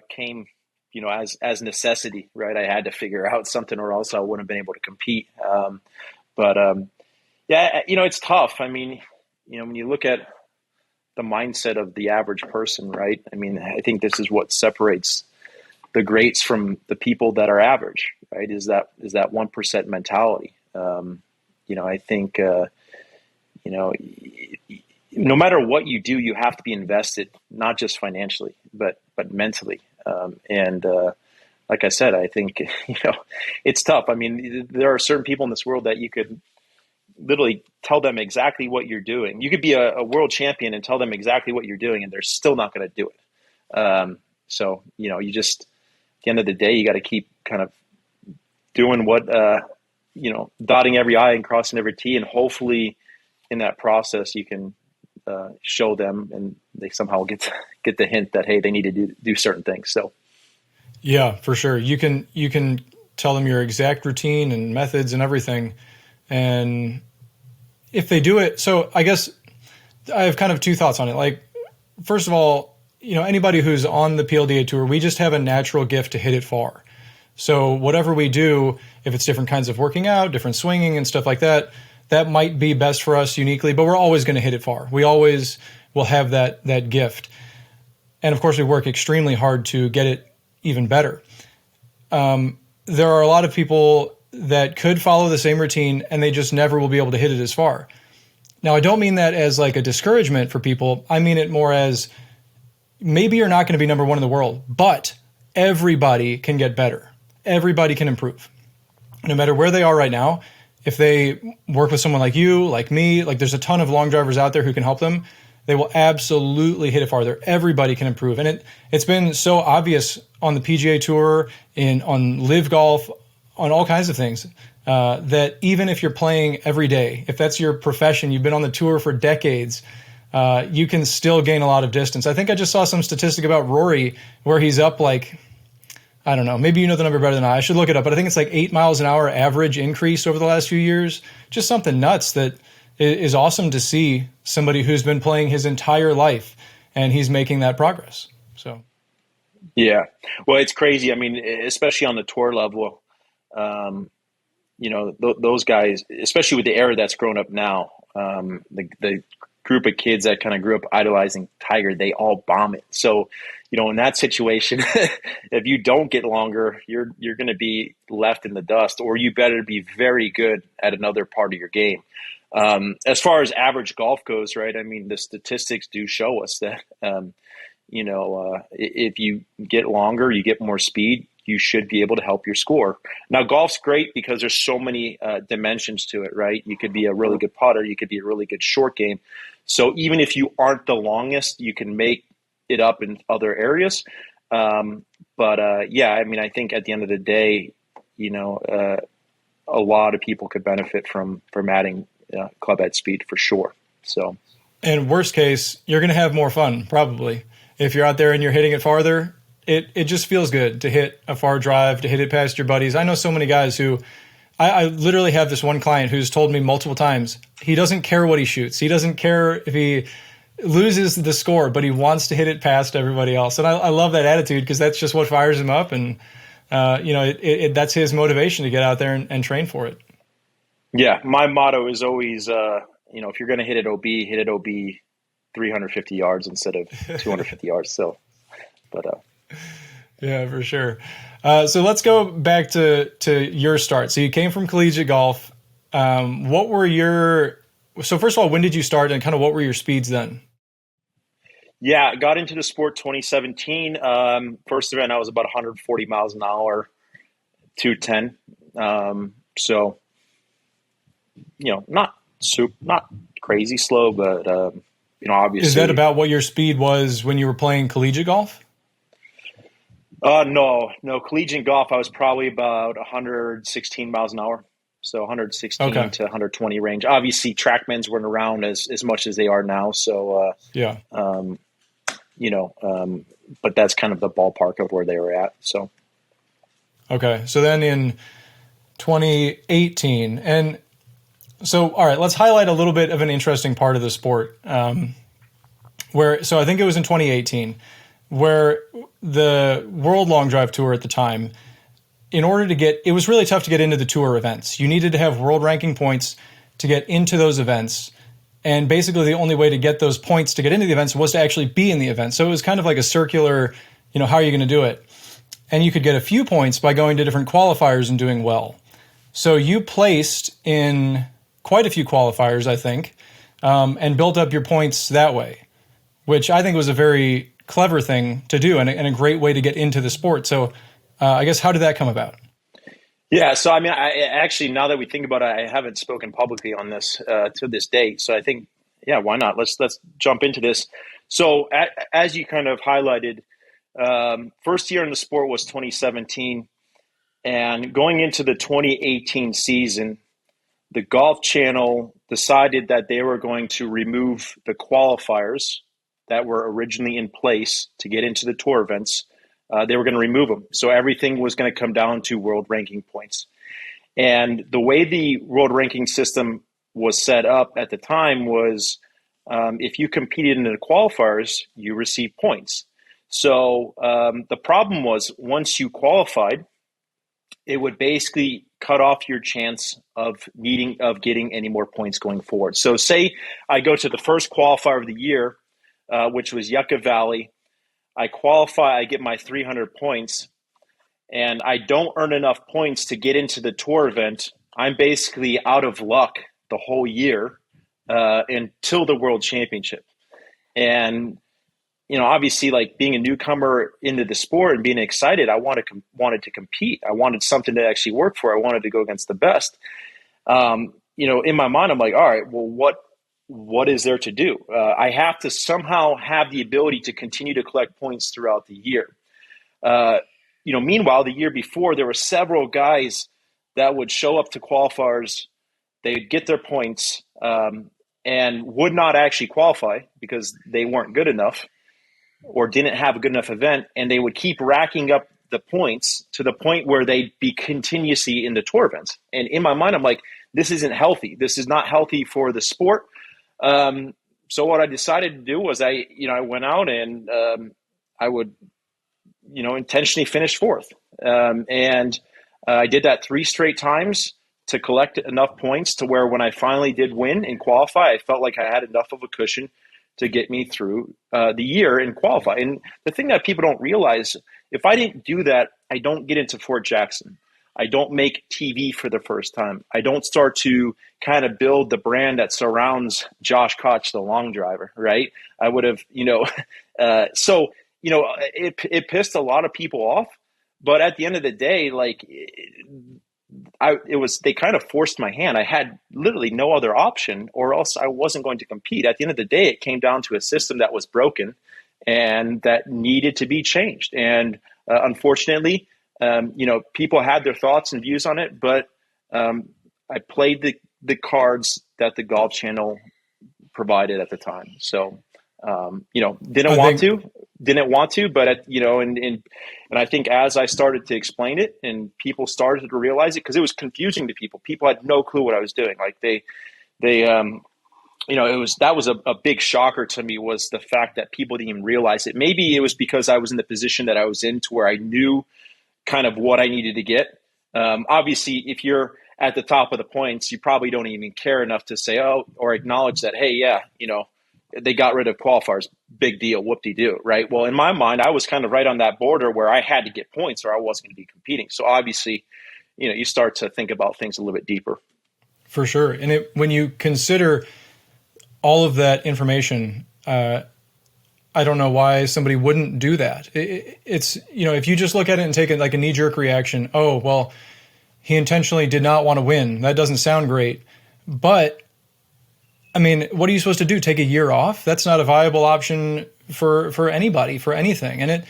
came, as necessity, right? I had to figure out something, or else I wouldn't have been able to compete. But yeah, it's tough. I mean, when you look at the mindset of the average person, right? I mean, I think this is what separates the greats from the people that are average, right? Is that 1% mentality. I think. No matter what you do, you have to be invested, not just financially, but mentally. And like I said, I think, it's tough. I mean, there are certain people in this world that you could literally tell them exactly what you're doing. You could be a world champion and tell them exactly what you're doing, and they're still not going to do it. So, you just, at the end of the day, you got to keep kind of doing what, dotting every I and crossing every T, and hopefully in that process you can show them and they somehow get the hint that, hey, they need to do certain things. So yeah, for sure. You can tell them your exact routine and methods and everything. And if they do it, so I guess I have kind of two thoughts on it. Like, first of all, anybody who's on the PLDA Tour, we just have a natural gift to hit it far. So whatever we do, if it's different kinds of working out, different swinging and stuff like that, that might be best for us uniquely, but we're always going to hit it far. We always will have that gift. And of course, we work extremely hard to get it even better. There are a lot of people that could follow the same routine and they just never will be able to hit it as far. Now, I don't mean that as like a discouragement for people. I mean it more as maybe you're not going to be number one in the world, but everybody can get better. Everybody can improve. No matter where they are right now, if they work with someone like you, like me, like there's a ton of long drivers out there who can help them, they will absolutely hit it farther. Everybody can improve. And it's been so obvious on the PGA Tour, on Live Golf, on all kinds of things, that even if you're playing every day, if that's your profession, you've been on the tour for decades, you can still gain a lot of distance. I think I just saw some statistic about Rory where he's up like, I don't know, maybe you know the number better than I should look it up, but I think it's like 8 miles an hour average increase over the last few years. Just something nuts that is awesome to see somebody who's been playing his entire life and he's making that progress. So, yeah, well, it's crazy. I mean, especially on the tour level, those guys, especially with the era that's grown up now, the group of kids that kind of grew up idolizing Tiger, they all bomb it. So, in that situation, if you don't get longer, you're going to be left in the dust, or you better be very good at another part of your game. As far as average golf goes, right? I mean, the statistics do show us that, if you get longer, you get more speed, you should be able to help your score. Now, golf's great because there's so many dimensions to it, right? You could be a really good putter. You could be a really good short game. So even if you aren't the longest, you can make it up in other areas. Yeah, I mean, I think at the end of the day, a lot of people could benefit from adding club head speed for sure. So, And worst case, you're going to have more fun, probably. If you're out there and you're hitting it farther, it just feels good to hit a far drive, to hit it past your buddies. I know so many guys who, I literally have this one client who's told me multiple times, he doesn't care what he shoots. He doesn't care if he loses the score, but he wants to hit it past everybody else. And I love that attitude, because that's just what fires him up. And, that's his motivation to get out there and train for it. yeah, my motto is always, if you're going to hit it OB 350 yards instead of 250 yards. So, but yeah, for sure. So let's go back to your start. So you came from collegiate golf. So first of all, when did you start, and kind of what were your speeds then? Yeah, I got into the sport 2017. First event, I was about 140 miles an hour, 210. So, not crazy slow, but obviously. Is that about what your speed was when you were playing collegiate golf? No, collegiate golf, I was probably about 116 miles an hour. So 116 to 120 range. Obviously, TrackMans weren't around as much as they are now. So, yeah. But that's kind of the ballpark of where they were at. So, okay. So then in 2018, and so, all right, let's highlight a little bit of an interesting part of the sport. So I think it was in 2018 where the World Long Drive Tour at the time, it was really tough to get into the tour events. You needed to have world ranking points to get into those events. And basically the only way to get those points to get into the events was to actually be in the event. So it was kind of like a circular, how are you going to do it? And you could get a few points by going to different qualifiers and doing well. So you placed in quite a few qualifiers, I think, and built up your points that way, which I think was a very clever thing to do and a great way to get into the sport. So I guess, how did that come about? Yeah, so I mean, I actually, now that we think about it, I haven't spoken publicly on this to this date. So I think, yeah, why not? Let's jump into this. So as you kind of highlighted, first year in the sport was 2017, and going into the 2018 season, the Golf Channel decided that they were going to remove the qualifiers that were originally in place to get into the tour events. They were going to remove them. So everything was going to come down to world ranking points. And the way the world ranking system was set up at the time was if you competed in the qualifiers, you received points. So the problem was, once you qualified, it would basically cut off your chance of getting any more points going forward. So say I go to the first qualifier of the year, which was Yucca Valley. I qualify, I get my 300 points, and I don't earn enough points to get into the tour event. I'm basically out of luck the whole year until the World Championship. And, obviously, like, being a newcomer into the sport and being excited, I wanted to compete. I wanted something to actually work for. I wanted to go against the best. In my mind, I'm like, all right, well, what is there to do? I have to somehow have the ability to continue to collect points throughout the year. Meanwhile, the year before, there were several guys that would show up to qualifiers. They'd get their points and would not actually qualify because they weren't good enough or didn't have a good enough event. And they would keep racking up the points to the point where they'd be continuously in the tour events. And in my mind, I'm like, this isn't healthy. This is not healthy for the sport. So what I decided to do was I went out and I would, intentionally finish fourth. And I did that 3 straight times to collect enough points to where when I finally did win and qualify, I felt like I had enough of a cushion to get me through the year and qualify. And the thing that people don't realize, if I didn't do that, I don't get into Fort Jackson. I don't make TV for the first time. I don't start to kind of build the brand that surrounds Josh Koch, the long driver, right? I would have, it pissed a lot of people off. But at the end of the day, like, they kind of forced my hand. I had literally no other option, or else I wasn't going to compete. At the end of the day, it came down to a system that was broken and that needed to be changed. And unfortunately, people had their thoughts and views on it, but I played the cards that the Golf Channel provided at the time. So, didn't want to, but and I think as I started to explain it and people started to realize it, because it was confusing to people. People had no clue what I was doing. Like that was a big shocker to me, was the fact that people didn't even realize it. Maybe it was because I was in the position that I was in, to where I knew kind of what I needed to get. Obviously, if you're at the top of the points, you probably don't even care enough to say, oh, or acknowledge that, hey, yeah, they got rid of qualifiers, big deal, whoop-de-doo, right? Well, in my mind, I was kind of right on that border where I had to get points or I wasn't going to be competing. So obviously, you start to think about things a little bit deeper. For sure. And when you consider all of that information, I don't know why somebody wouldn't do that. It's, if you just look at it and take it like a knee-jerk reaction, oh, well, he intentionally did not want to win. That doesn't sound great. But, I mean, what are you supposed to do? Take a year off? That's not a viable option for anybody, for anything. And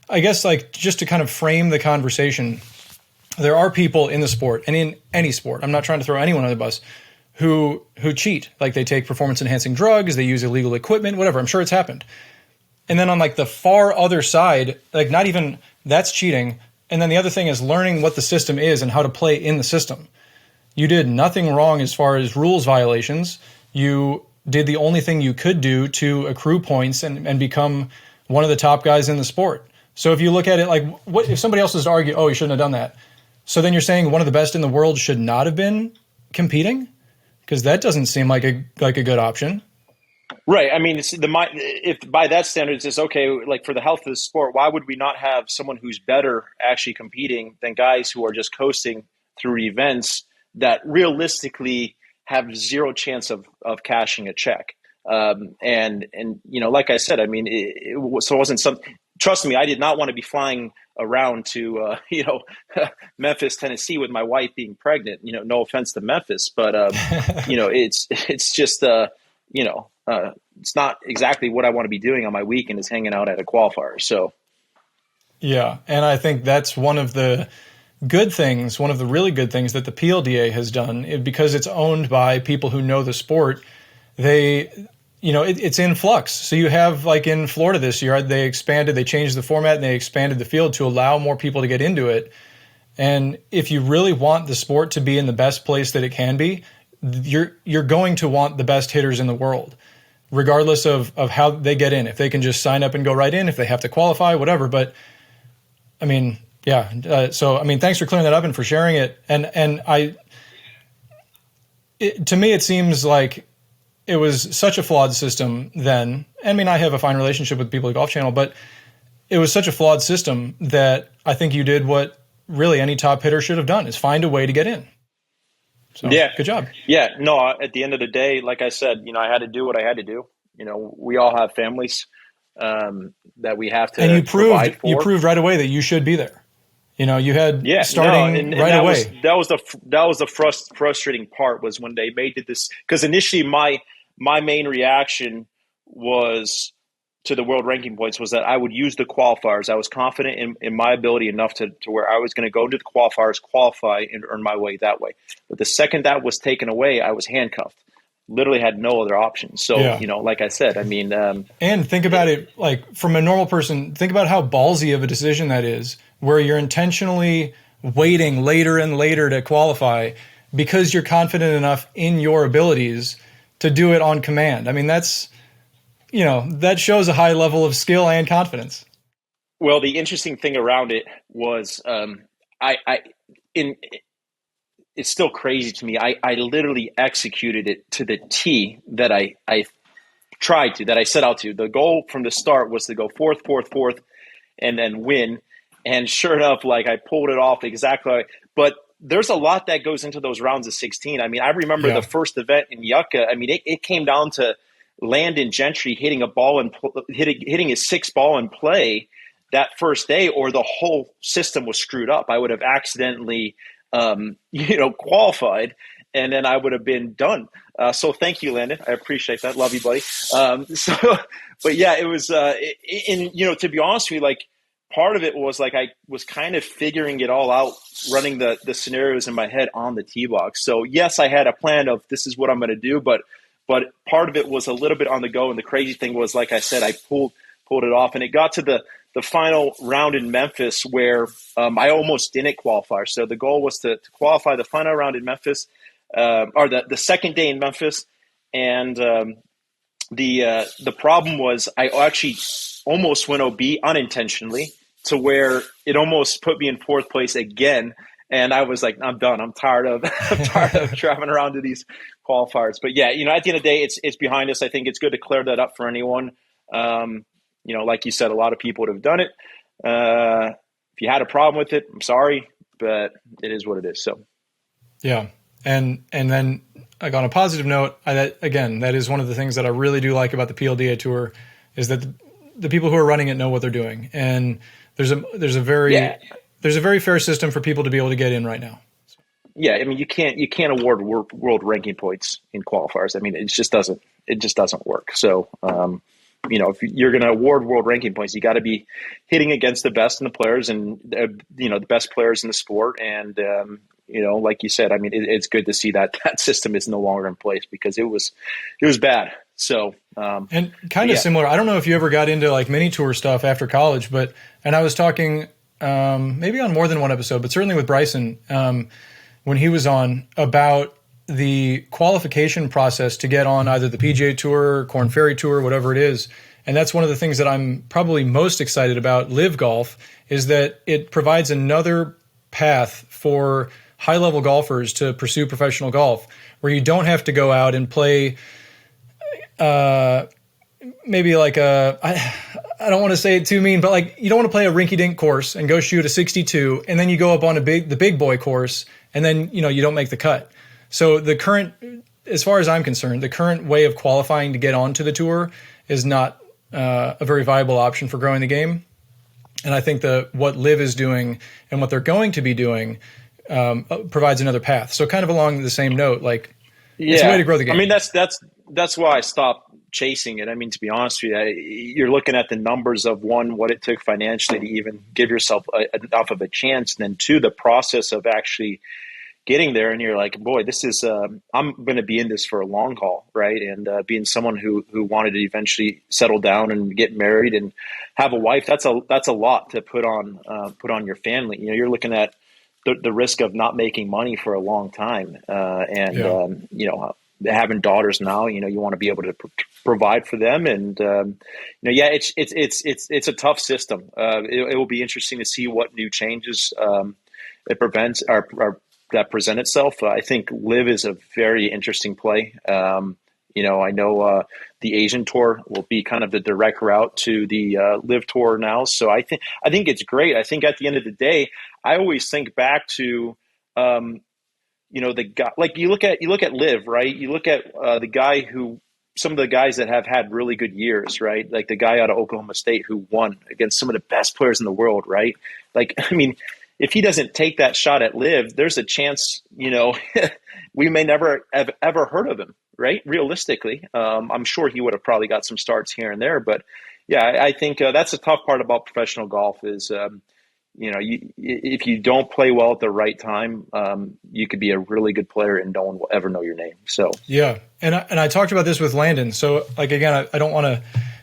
I guess, like, just to kind of frame the conversation, there are people in the sport, and in any sport, I'm not trying to throw anyone on the bus, who cheat. Like, they take performance-enhancing drugs, they use illegal equipment, whatever. I'm sure it's happened. And then on, like, the far other side, like, not even that's cheating. And then the other thing is learning what the system is and how to play in the system. You did nothing wrong as far as rules violations. You did the only thing you could do to accrue points and become one of the top guys in the sport. So if you look at it like, what if somebody else was to argue, oh, you shouldn't have done that. So then you're saying one of the best in the world should not have been competing? Because that doesn't seem like a good option. Right. I mean, if by that standard, it's okay, like for the health of the sport, why would we not have someone who's better actually competing than guys who are just coasting through events that realistically have zero chance of cashing a check? And like I said, I mean, it wasn't something. Trust me, I did not want to be flying around to Memphis, Tennessee with my wife being pregnant. No offense to Memphis, but it's just it's not exactly what I want to be doing on my weekend, is hanging out at a qualifier. So, yeah. And I think that's one of the good things, one of the really good things that the PLDA has done, because it's owned by people who know the sport. It's in flux. So you have, like in Florida this year, they changed the format and they expanded the field to allow more people to get into it. And if you really want the sport to be in the best place that it can be, you're going to want the best hitters in the world, regardless of how they get in. If they can just sign up and go right in, if they have to qualify, whatever. But I mean, yeah. So I mean, thanks for clearing that up and for sharing it. And to me, it seems like it was such a flawed system then. I mean, I have a fine relationship with people at Golf Channel, but it was such a flawed system that I think you did what really any top hitter should have done, is find a way to get in. So, yeah, good job. Yeah, no, at the end of the day, like I said, I had to do what I had to do. We all have families that we have to provide for. You proved right away that you should be there. You had starting right away. That was the frustrating part, was when they made this, because initially my main reaction was to the world ranking points was that I would use the qualifiers. I was confident in my ability enough to where I was going to go into the qualifiers, qualify, and earn my way that way. But the second that was taken away, I was handcuffed. Literally had no other option. So, like I said, I mean... and think about it, like, from a normal person, think about how ballsy of a decision that is, where you're intentionally waiting later and later to qualify because you're confident enough in your abilities to do it on command. I mean, that's... that shows a high level of skill and confidence. Well, the interesting thing around it was, it's still crazy to me. I literally executed it to the T that I set out to. The goal from the start was to go fourth, and then win. And sure enough, like, I pulled it off exactly. But there's a lot that goes into those rounds of 16. I mean, I remember the first event in Yucca. I mean, it came down to Landon Gentry hitting a ball and hitting his sixth ball in play that first day, or the whole system was screwed up. I would have accidentally, qualified, and then I would have been done. So thank you, Landon. I appreciate that. Love you, buddy. But yeah, it was, to be honest with you, like, part of it was like I was kind of figuring it all out, running the scenarios in my head on the tee box. So yes, I had a plan of this is what I'm going to do, but but part of it was a little bit on the go. And the crazy thing was, like I said, I pulled it off, and it got to the final round in Memphis where I almost didn't qualify. So the goal was to qualify the final round in Memphis, or the second day in Memphis. And the problem was I actually almost went OB unintentionally, to where it almost put me in fourth place again. And I was like, I'm done. I'm tired of driving around to these qualifiers. But yeah, at the end of the day, it's behind us. I think it's good to clear that up for anyone. Like you said, a lot of people would have done it. If you had a problem with it, I'm sorry, but it is what it is. So, yeah. And then, like, on a positive note, that is one of the things that I really do like about the PLDA Tour, is that the people who are running it know what they're doing. And there's a very fair system for people to be able to get in right now. Yeah, I mean, you can't award world ranking points in qualifiers. I mean, it just doesn't work. So, if you're going to award world ranking points, you got to be hitting against the best in the players, and the best players in the sport. And like you said, I mean, it's good to see that system is no longer in place, because it was bad. So, and kind of similar. I don't know if you ever got into like mini tour stuff after college, and I was talking maybe on more than one episode, but certainly with Bryson when he was on, about the qualification process to get on either the PGA Tour, Korn Ferry Tour, whatever it is. And that's one of the things that I'm probably most excited about Live Golf, is that it provides another path for high-level golfers to pursue professional golf, where you don't have to go out and play maybe like I don't want to say it too mean, but like, you don't want to play a rinky-dink course and go shoot a 62, and then you go up on the big boy course, and then you don't make the cut. So as far as I'm concerned, the current way of qualifying to get onto the tour is not a very viable option for growing the game. And I think what Live is doing and what they're going to be doing provides another path. So kind of along the same note, like, it's a way to grow the game. I mean, that's why I stopped chasing it. I mean, to be honest with you, you're looking at the numbers of, one, what it took financially to even give yourself enough of a chance, and then two, the process of actually getting there. And you're like, boy, this is I'm going to be in this for a long haul, right? And being someone who wanted to eventually settle down and get married and have a wife, that's a lot to put on your family. You're looking at the risk of not making money for a long time, having daughters now. You want to be able to provide for them, and it's a tough system. It will be interesting to see what new changes it prevents or that present itself. I think Live is a very interesting play. I know the Asian Tour will be kind of the direct route to the Live Tour now. So I think it's great. I think at the end of the day, I always think back to the guy, like you look at Live, right? You look at the guy some of the guys that have had really good years, right? Like the guy out of Oklahoma State who won against some of the best players in the world, right? Like, I mean, if he doesn't take that shot at Live, there's a chance, we may never have ever heard of him, right? Realistically, I'm sure he would have probably got some starts here and there, but yeah, I think that's the tough part about professional golf is, if you don't play well at the right time, you could be a really good player and no one will ever know your name. So yeah, and I talked about this with Landon. So like, again, I don't want to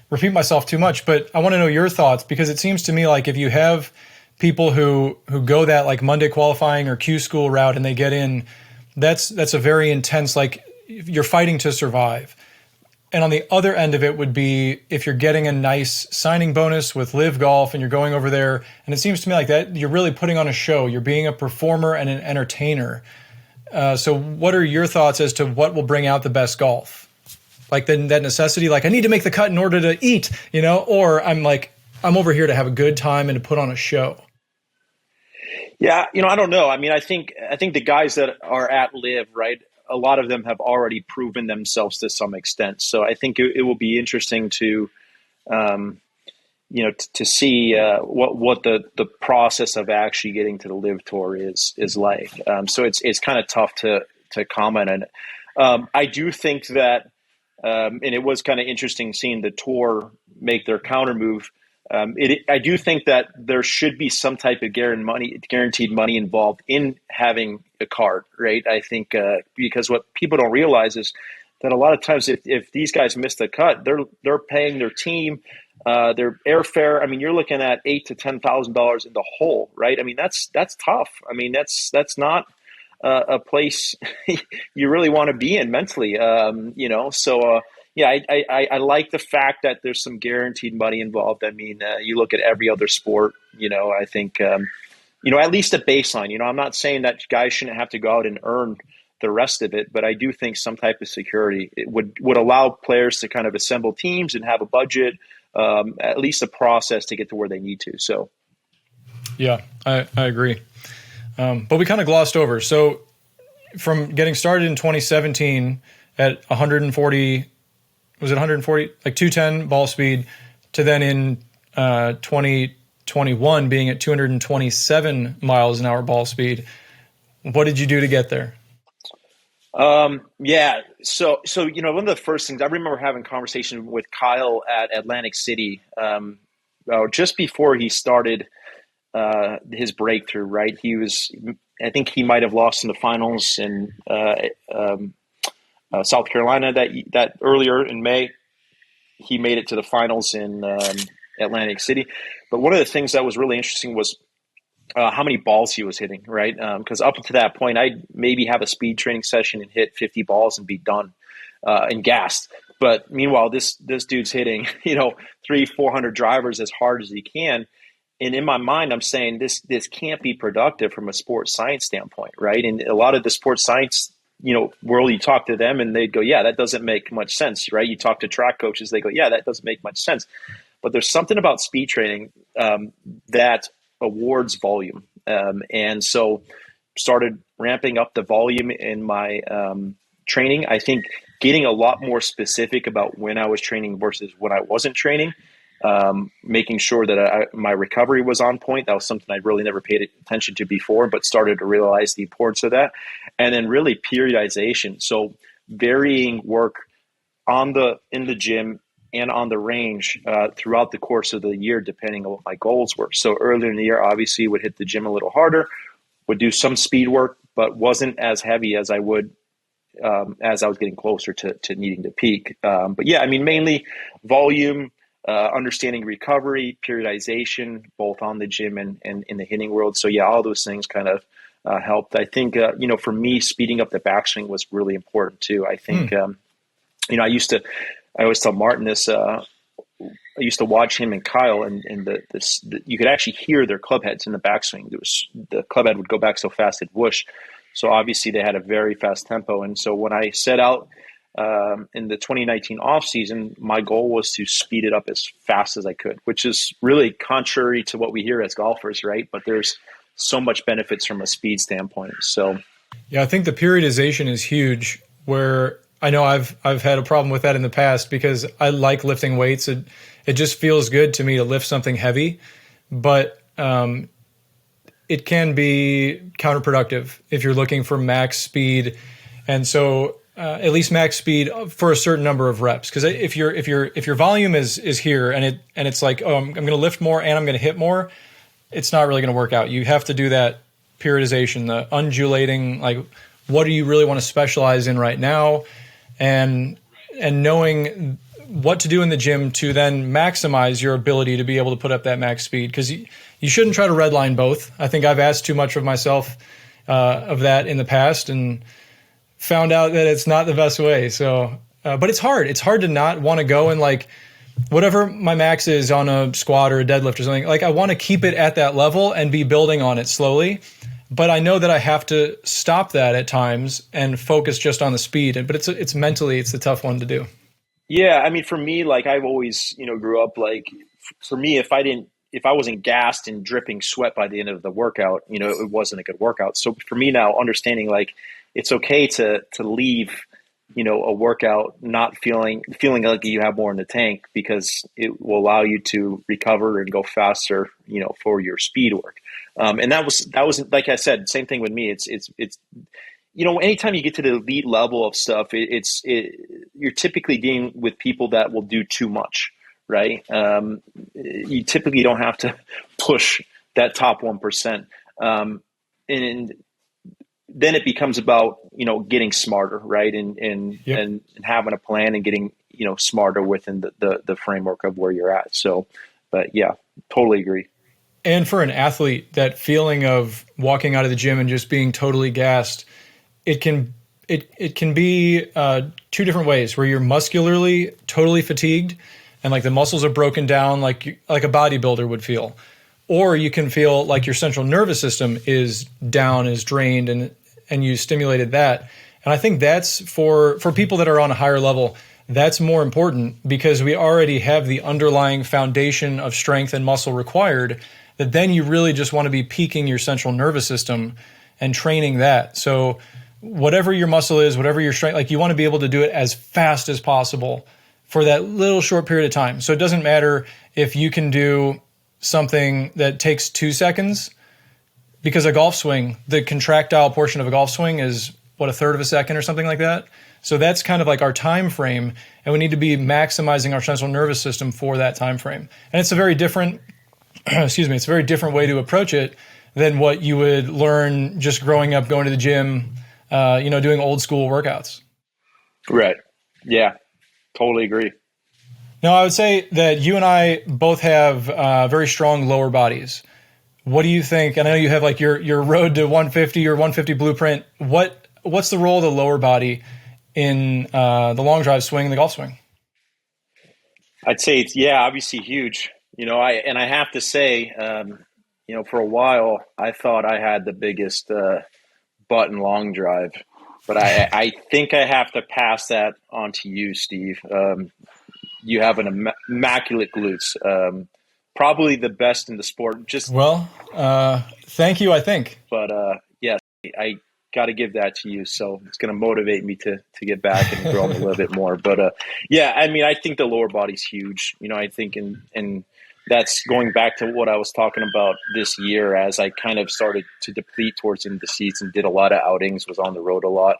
repeat myself too much, but I want to know your thoughts, because it seems to me like if you have people who go that like Monday qualifying or Q school route and they get in, that's a very intense, like, you're fighting to survive. And on the other end of it would be if you're getting a nice signing bonus with Live Golf and you're going over there, and it seems to me like that you're really putting on a show. You're being a performer and an entertainer. So what are your thoughts as to what will bring out the best golf? Like that necessity, like I need to make the cut in order to eat, or I'm over here to have a good time and to put on a show. Yeah, I don't know. I mean, I think the guys that are at Live, right, a lot of them have already proven themselves to some extent. So I think it will be interesting to, to see what the process of actually getting to the Live Tour is like. So it's kind of tough to comment on it. I do think that, and it was kind of interesting seeing the tour make their counter move. I do think that there should be some type of guaranteed money involved in having a card, right? I think because what people don't realize is that a lot of times if these guys miss the cut, they're paying their team their airfare. I mean, you're looking at $8,000 to $10,000 in the hole, right? I mean, that's tough. I mean, that's not a place you really want to be in mentally, So yeah, I like the fact that there's some guaranteed money involved. I mean, you look at every other sport, I think at least a baseline. I'm not saying that guys shouldn't have to go out and earn the rest of it, but I do think some type of security it would allow players to kind of assemble teams and have a budget, at least a process to get to where they need to. So, yeah, I agree. But we kind of glossed over. So from getting started in 2017 at 140, was it 140, like 210 ball speed, to then in 2021 being at 227 miles an hour ball speed. What did you do to get there? Yeah. So, one of the first things I remember having a conversation with Kyle at Atlantic City, just before he started, his breakthrough, right? I think he might've lost in the finals in, South Carolina that earlier in May. He made it to the finals in, Atlantic City. But one of the things that was really interesting was how many balls he was hitting, right? Because up to that point, I'd maybe have a speed training session and hit 50 balls and be done and gassed. But meanwhile, this dude's hitting, 300-400 drivers as hard as he can. And in my mind, I'm saying this can't be productive from a sports science standpoint, right? And a lot of the sports science, world, you talk to them and they'd go, yeah, that doesn't make much sense, right? You talk to track coaches, they go, yeah, that doesn't make much sense. But there's something about speed training that awards volume. And so started ramping up the volume in my training. I think getting a lot more specific about when I was training versus when I wasn't training, making sure that my recovery was on point. That was something I really never paid attention to before, but started to realize the importance of that. And then really periodization. So varying work in the gym and on the range throughout the course of the year, depending on what my goals were. So earlier in the year, obviously would hit the gym a little harder, would do some speed work, but wasn't as heavy as I would as I was getting closer to needing to peak. But yeah, I mean, mainly volume, understanding recovery, periodization, both on the gym and in the hitting world. So yeah, all those things kind of helped. I think, for me, speeding up the backswing was really important too. I think, I always tell Martin this. I used to watch him and Kyle, and you could actually hear their club heads in the backswing. The club head would go back so fast it whoosh. So obviously they had a very fast tempo. And so when I set out in the 2019 off season, my goal was to speed it up as fast as I could, which is really contrary to what we hear as golfers, right? But there's so much benefits from a speed standpoint. So yeah, I think the periodization is huge. Where I know I've had a problem with that in the past because I like lifting weights. It just feels good to me to lift something heavy, but it can be counterproductive if you're looking for max speed. And so at least max speed for a certain number of reps. Because if your volume is here and it's like, oh, I'm going to lift more and I'm going to hit more, it's not really going to work out. You have to do that periodization, the undulating, like what do you really want to specialize in right now? And knowing what to do in the gym to then maximize your ability to be able to put up that max speed. Because you shouldn't try to redline both. I think I've asked too much of myself of that in the past and found out that it's not the best way. So, but it's hard. It's hard to not want to go and like whatever my max is on a squat or a deadlift or something, like I want to keep it at that level and be building on it slowly. But I know that I have to stop that at times and focus just on the speed. But it's mentally, it's a tough one to do. Yeah. I mean, for me, like I've always, grew up like for me, if I wasn't gassed and dripping sweat by the end of the workout, it wasn't a good workout. So for me now, understanding like it's okay to leave, a workout not feeling like you have more in the tank because it will allow you to recover and go faster, for your speed work. And that was like I said, same thing with me. It's anytime you get to the elite level of stuff, you're typically dealing with people that will do too much, right? You typically don't have to push that top 1%. And then it becomes about, getting smarter, right? And Yep. and having a plan and getting, smarter within the framework of where you're at. So, but yeah, totally agree. And for an athlete, that feeling of walking out of the gym and just being totally gassed, it can it can be two different ways where you're muscularly totally fatigued and like the muscles are broken down like a bodybuilder would feel. Or you can feel like your central nervous system is down, is drained, and you stimulated that. And I think that's for people that are on a higher level, that's more important because we already have the underlying foundation of strength and muscle required, that then you really just want to be peaking your central nervous system and training that. So whatever your muscle is, whatever your strength, like you want to be able to do it as fast as possible for that little short period of time. So it doesn't matter if you can do something that takes 2 seconds, because a golf swing, the contractile portion of a golf swing is what, a third of a second or something like that. So that's kind of like our time frame, and we need to be maximizing our central nervous system for that time frame. And it's a very different, it's a very different way to approach it than what you would learn just growing up, going to the gym, doing old school workouts. Right. Yeah. Totally agree. Now, I would say that you and I both have very strong lower bodies. What do you think? And I know you have like your road to 150 or 150 blueprint. What's the role of the lower body in the long drive swing and the golf swing? I'd say it's, obviously huge. I have to say, for a while I thought I had the biggest butt in long drive, but I think I have to pass that on to you, Steve. You have an immaculate glutes, probably the best in the sport. Thank you, I think. But yes, I got to give that to you. So it's going to motivate me to get back and grow a little bit more. But I think the lower body's huge. I think and that's going back to what I was talking about this year as I kind of started to deplete towards the end of the season, did a lot of outings, was on the road a lot.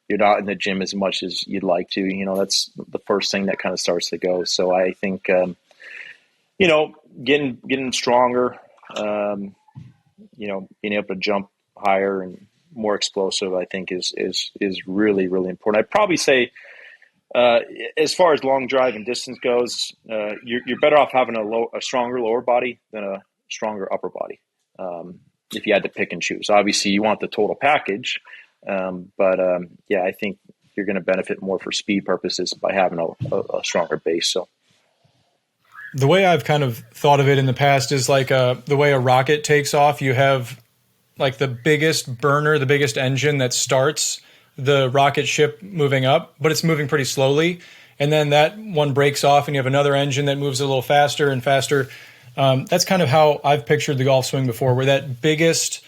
You're not in the gym as much as you'd like to. That's the first thing that kind of starts to go. So I think, getting stronger, being able to jump higher and more explosive, I think is really, really important. I'd probably say, as far as long drive and distance goes, you're better off having a stronger lower body than a stronger upper body. If you had to pick and choose, obviously you want the total package. I think you're going to benefit more for speed purposes by having a stronger base. So the way I've kind of thought of it in the past is like the way a rocket takes off. You have like the biggest burner, the biggest engine that starts the rocket ship moving up, but it's moving pretty slowly. And then that one breaks off and you have another engine that moves a little faster and faster. That's kind of how I've pictured the golf swing before, where that biggest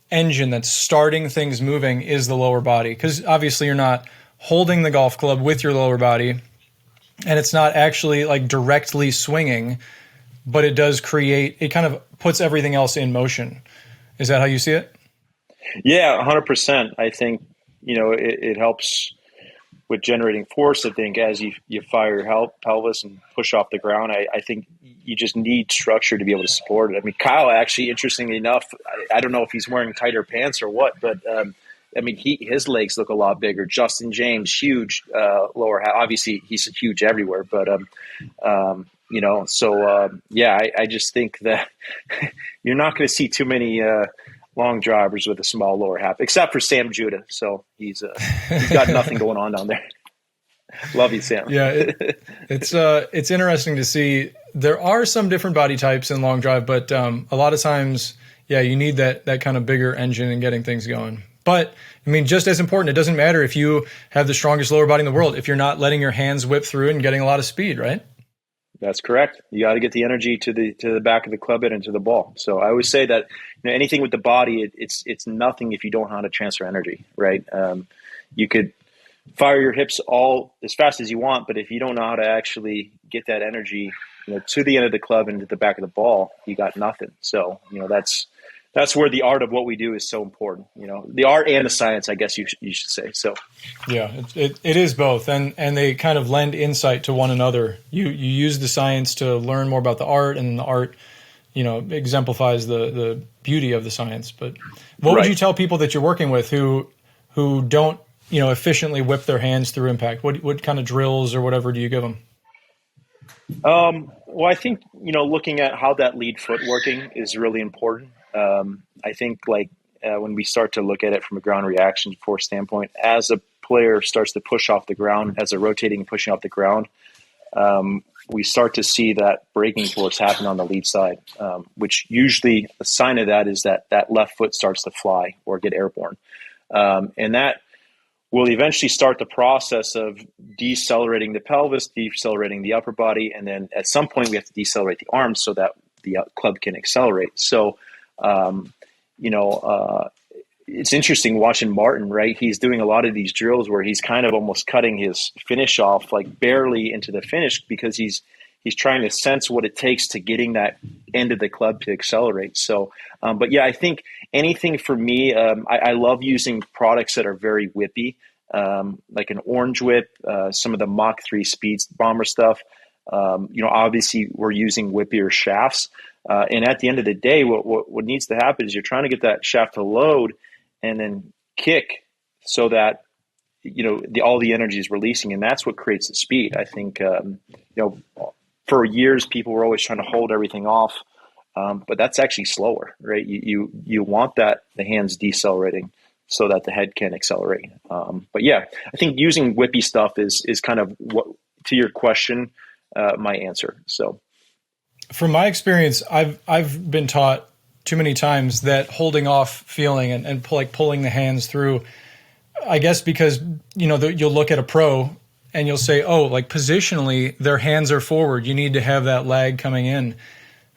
engine that's starting things moving is the lower body. Because obviously you're not holding the golf club with your lower body, and it's not actually like directly swinging, but it does it kind of puts everything else in motion. Is that how you see it? Yeah, 100%. I think, it helps with generating force. I think as you fire your pelvis and push off the ground, I think you just need structure to be able to support it. I mean, Kyle, actually, interestingly enough, I don't know if he's wearing tighter pants or what, but his legs look a lot bigger. Justin James, huge lower half. Obviously, he's huge everywhere, but I just think that you're not going to see too many long drivers with a small lower half, except for Sam Judah. So he's got nothing going on down there. Love you, Sam. Yeah, it's interesting to see. There are some different body types in long drive, but a lot of times, you need that kind of bigger engine and getting things going. But I mean, just as important, it doesn't matter if you have the strongest lower body in the world if you're not letting your hands whip through and getting a lot of speed, right? That's correct. You got to get the energy to the back of the club head and to the ball. So I always say that anything with the body, it's nothing if you don't know how to transfer energy, right? You could fire your hips all as fast as you want, but if you don't know how to actually get that energy, to the end of the club and to the back of the ball, you got nothing. So that's where the art of what we do is so important. The art and the science, I guess you should say. So yeah, it is both, and they kind of lend insight to one another. You use the science to learn more about the art, and the art, exemplifies the beauty of the science. But what would you tell people that you're working with who don't efficiently whip their hands through impact? What kind of drills or whatever do you give them? Well, I think, looking at how that lead foot working is really important. I think when we start to look at it from a ground reaction force standpoint, as a player starts to push off the ground, as they're rotating and pushing off the ground, we start to see that braking force happen on the lead side, which usually a sign of that is that left foot starts to fly or get airborne. And that will eventually start the process of decelerating the pelvis, decelerating the upper body, and then at some point we have to decelerate the arms so that the club can accelerate. So, it's interesting watching Martin, right? He's doing a lot of these drills where he's kind of almost cutting his finish off like barely into the finish because he's trying to sense what it takes to getting that end of the club to accelerate. So, but yeah, I think anything for me, I love using products that are very whippy, like an orange whip, some of the Mach 3 speeds bomber stuff. Obviously we're using whippier shafts. And at the end of the day, what needs to happen is you're trying to get that shaft to load and then kick so that, all the energy is releasing, and that's what creates the speed. I think, for years, people were always trying to hold everything off. But that's actually slower, right? You want the hands decelerating so that the head can accelerate. But yeah, I think using whippy stuff is kind of what, to your question, my answer. So from my experience, I've been taught too many times that holding off feeling and pulling the hands through, I guess because, you'll look at a pro and you'll say, oh, like positionally, their hands are forward. You need to have that lag coming in.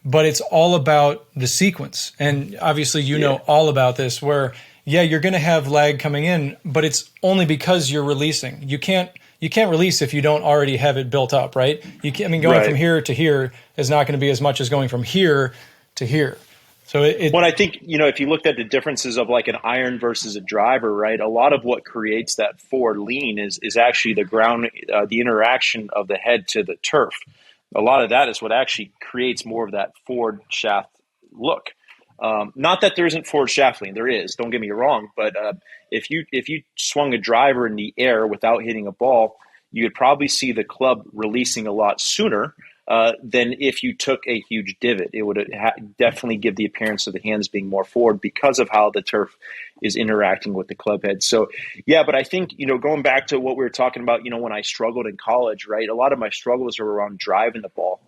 But it's all about the sequence. And obviously, you know all about this where, you're going to have lag coming in, but it's only because you're releasing. You can't release if you don't already have it built up, right? Going from here to here is not going to be as much as going from here to here. So I think, if you looked at the differences of like an iron versus a driver, right, a lot of what creates that forward lean is actually the ground, the interaction of the head to the turf. A lot of that is what actually creates more of that forward shaft look. Not that there isn't forward shaft lean, there is, don't get me wrong, but if you swung a driver in the air without hitting a ball, you would probably see the club releasing a lot sooner than if you took a huge divot. It would definitely give the appearance of the hands being more forward because of how the turf is interacting with the club head. So, but I think, going back to what we were talking about, when I struggled in college, right, a lot of my struggles are around driving the ball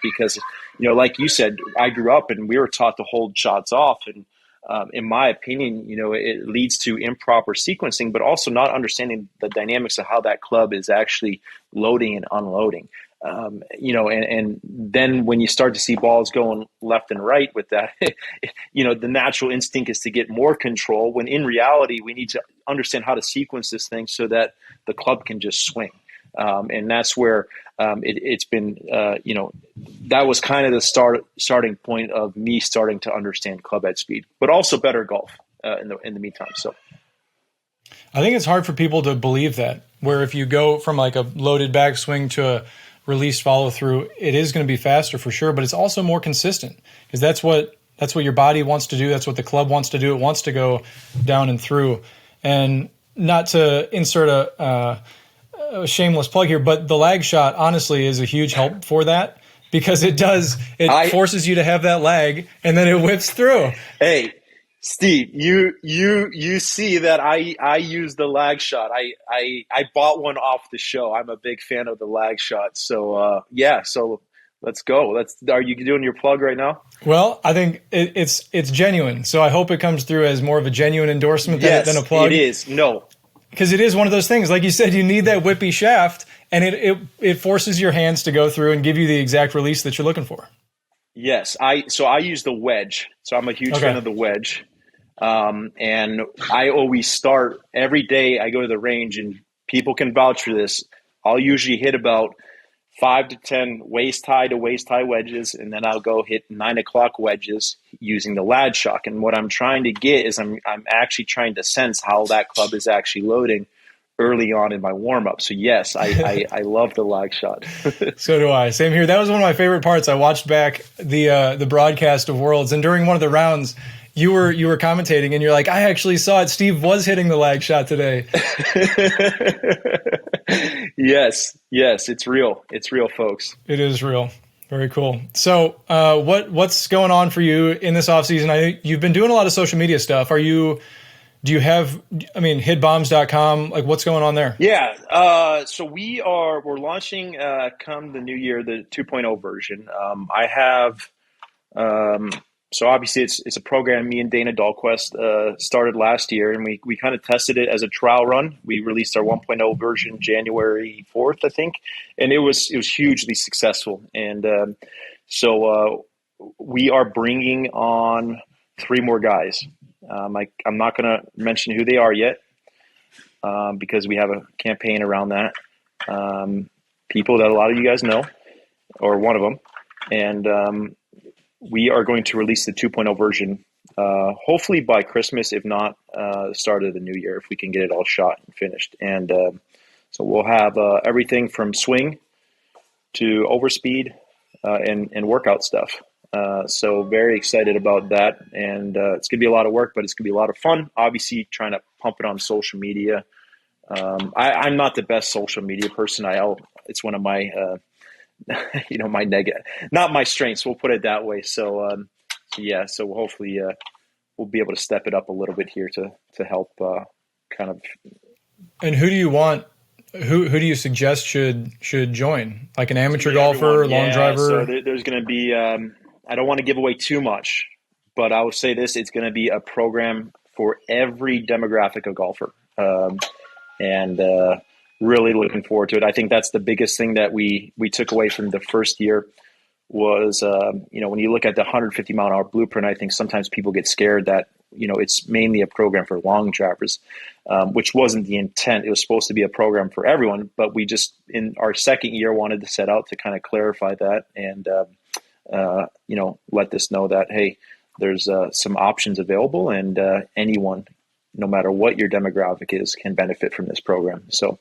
because, like you said, I grew up and we were taught to hold shots off. And in my opinion, it leads to improper sequencing, but also not understanding the dynamics of how that club is actually loading and unloading. And then when you start to see balls going left and right with that, the natural instinct is to get more control when in reality, we need to understand how to sequence this thing so that the club can just swing. And that's where it's been, that was kind of the starting point of me starting to understand club head speed, but also better golf in the meantime. So I think it's hard for people to believe that, where if you go from like a loaded backswing to a released follow through, it is going to be faster for sure, but it's also more consistent because that's what your body wants to do. That's what the club wants to do. It wants to go down and through. And not to insert a shameless plug here, but the lag shot honestly is a huge help for that because it forces you to have that lag and then it whips through. Hey, Steve, you see that I use the lag shot. I bought one off the show. I'm a big fan of the lag shot. So so let's go. Are you doing your plug right now? Well, I think it's genuine. So I hope it comes through as more of a genuine endorsement than a plug. It is. No. Because it is one of those things, like you said, you need that whippy shaft and it forces your hands to go through and give you the exact release that you're looking for. Yes. I use the wedge. So I'm a huge fan of the wedge. And I always start every day. I go to the range and people can vouch for this. I'll usually hit about 5 to 10 waist high to waist high wedges. And then I'll go hit 9 o'clock wedges using the lag shock. And what I'm trying to get is I'm actually trying to sense how that club is actually loading early on in my warm up. So yes, I love the lag shot. So do I. Same here. That was one of my favorite parts. I watched back the broadcast of Worlds, and during one of the rounds, you were commentating and you're like, I actually saw it. Steve was hitting the lag shot today. Yes, yes, it's real. It's real, folks. It is real. Very cool. So, what's going on for you in this off season? You've been doing a lot of social media stuff. Do you have, I mean, hitbombs.com, like what's going on there? Yeah. So we're launching, come the new year, the 2.0 version. I have, so obviously it's a program me and Dana Dahlquist, started last year, and we kind of tested it as a trial run. We released our 1.0 version January 4th, I think. And it was hugely successful. And, so we are bringing on 3 more guys. I'm not going to mention who they are yet, because we have a campaign around that. People that a lot of you guys know, or one of them. And we are going to release the 2.0 version, hopefully by Christmas, if not the start of the new year, if we can get it all shot and finished. And so we'll have everything from swing to overspeed and workout stuff. So very excited about that, and it's going to be a lot of work, but it's going to be a lot of fun. Obviously, trying to pump it on social media. I'm not the best social media person. It's one of my, my negative, not my strengths. We'll put it that way. So yeah. So hopefully, we'll be able to step it up a little bit here to help kind of. And who do you want? Who do you suggest should join? Like an amateur golfer, long driver? So there's going to be. I don't want to give away too much, but I will say this: it's going to be a program for every demographic of golfer, and really looking forward to it. I think that's the biggest thing that we took away from the first year was, when you look at the 150 mile an hour blueprint, I think sometimes people get scared that it's mainly a program for long drivers, which wasn't the intent. It was supposed to be a program for everyone, but we just in our second year wanted to set out to kind of clarify that and. Let this know that, hey, there's some options available, and anyone, no matter what your demographic is, can benefit from this program. So,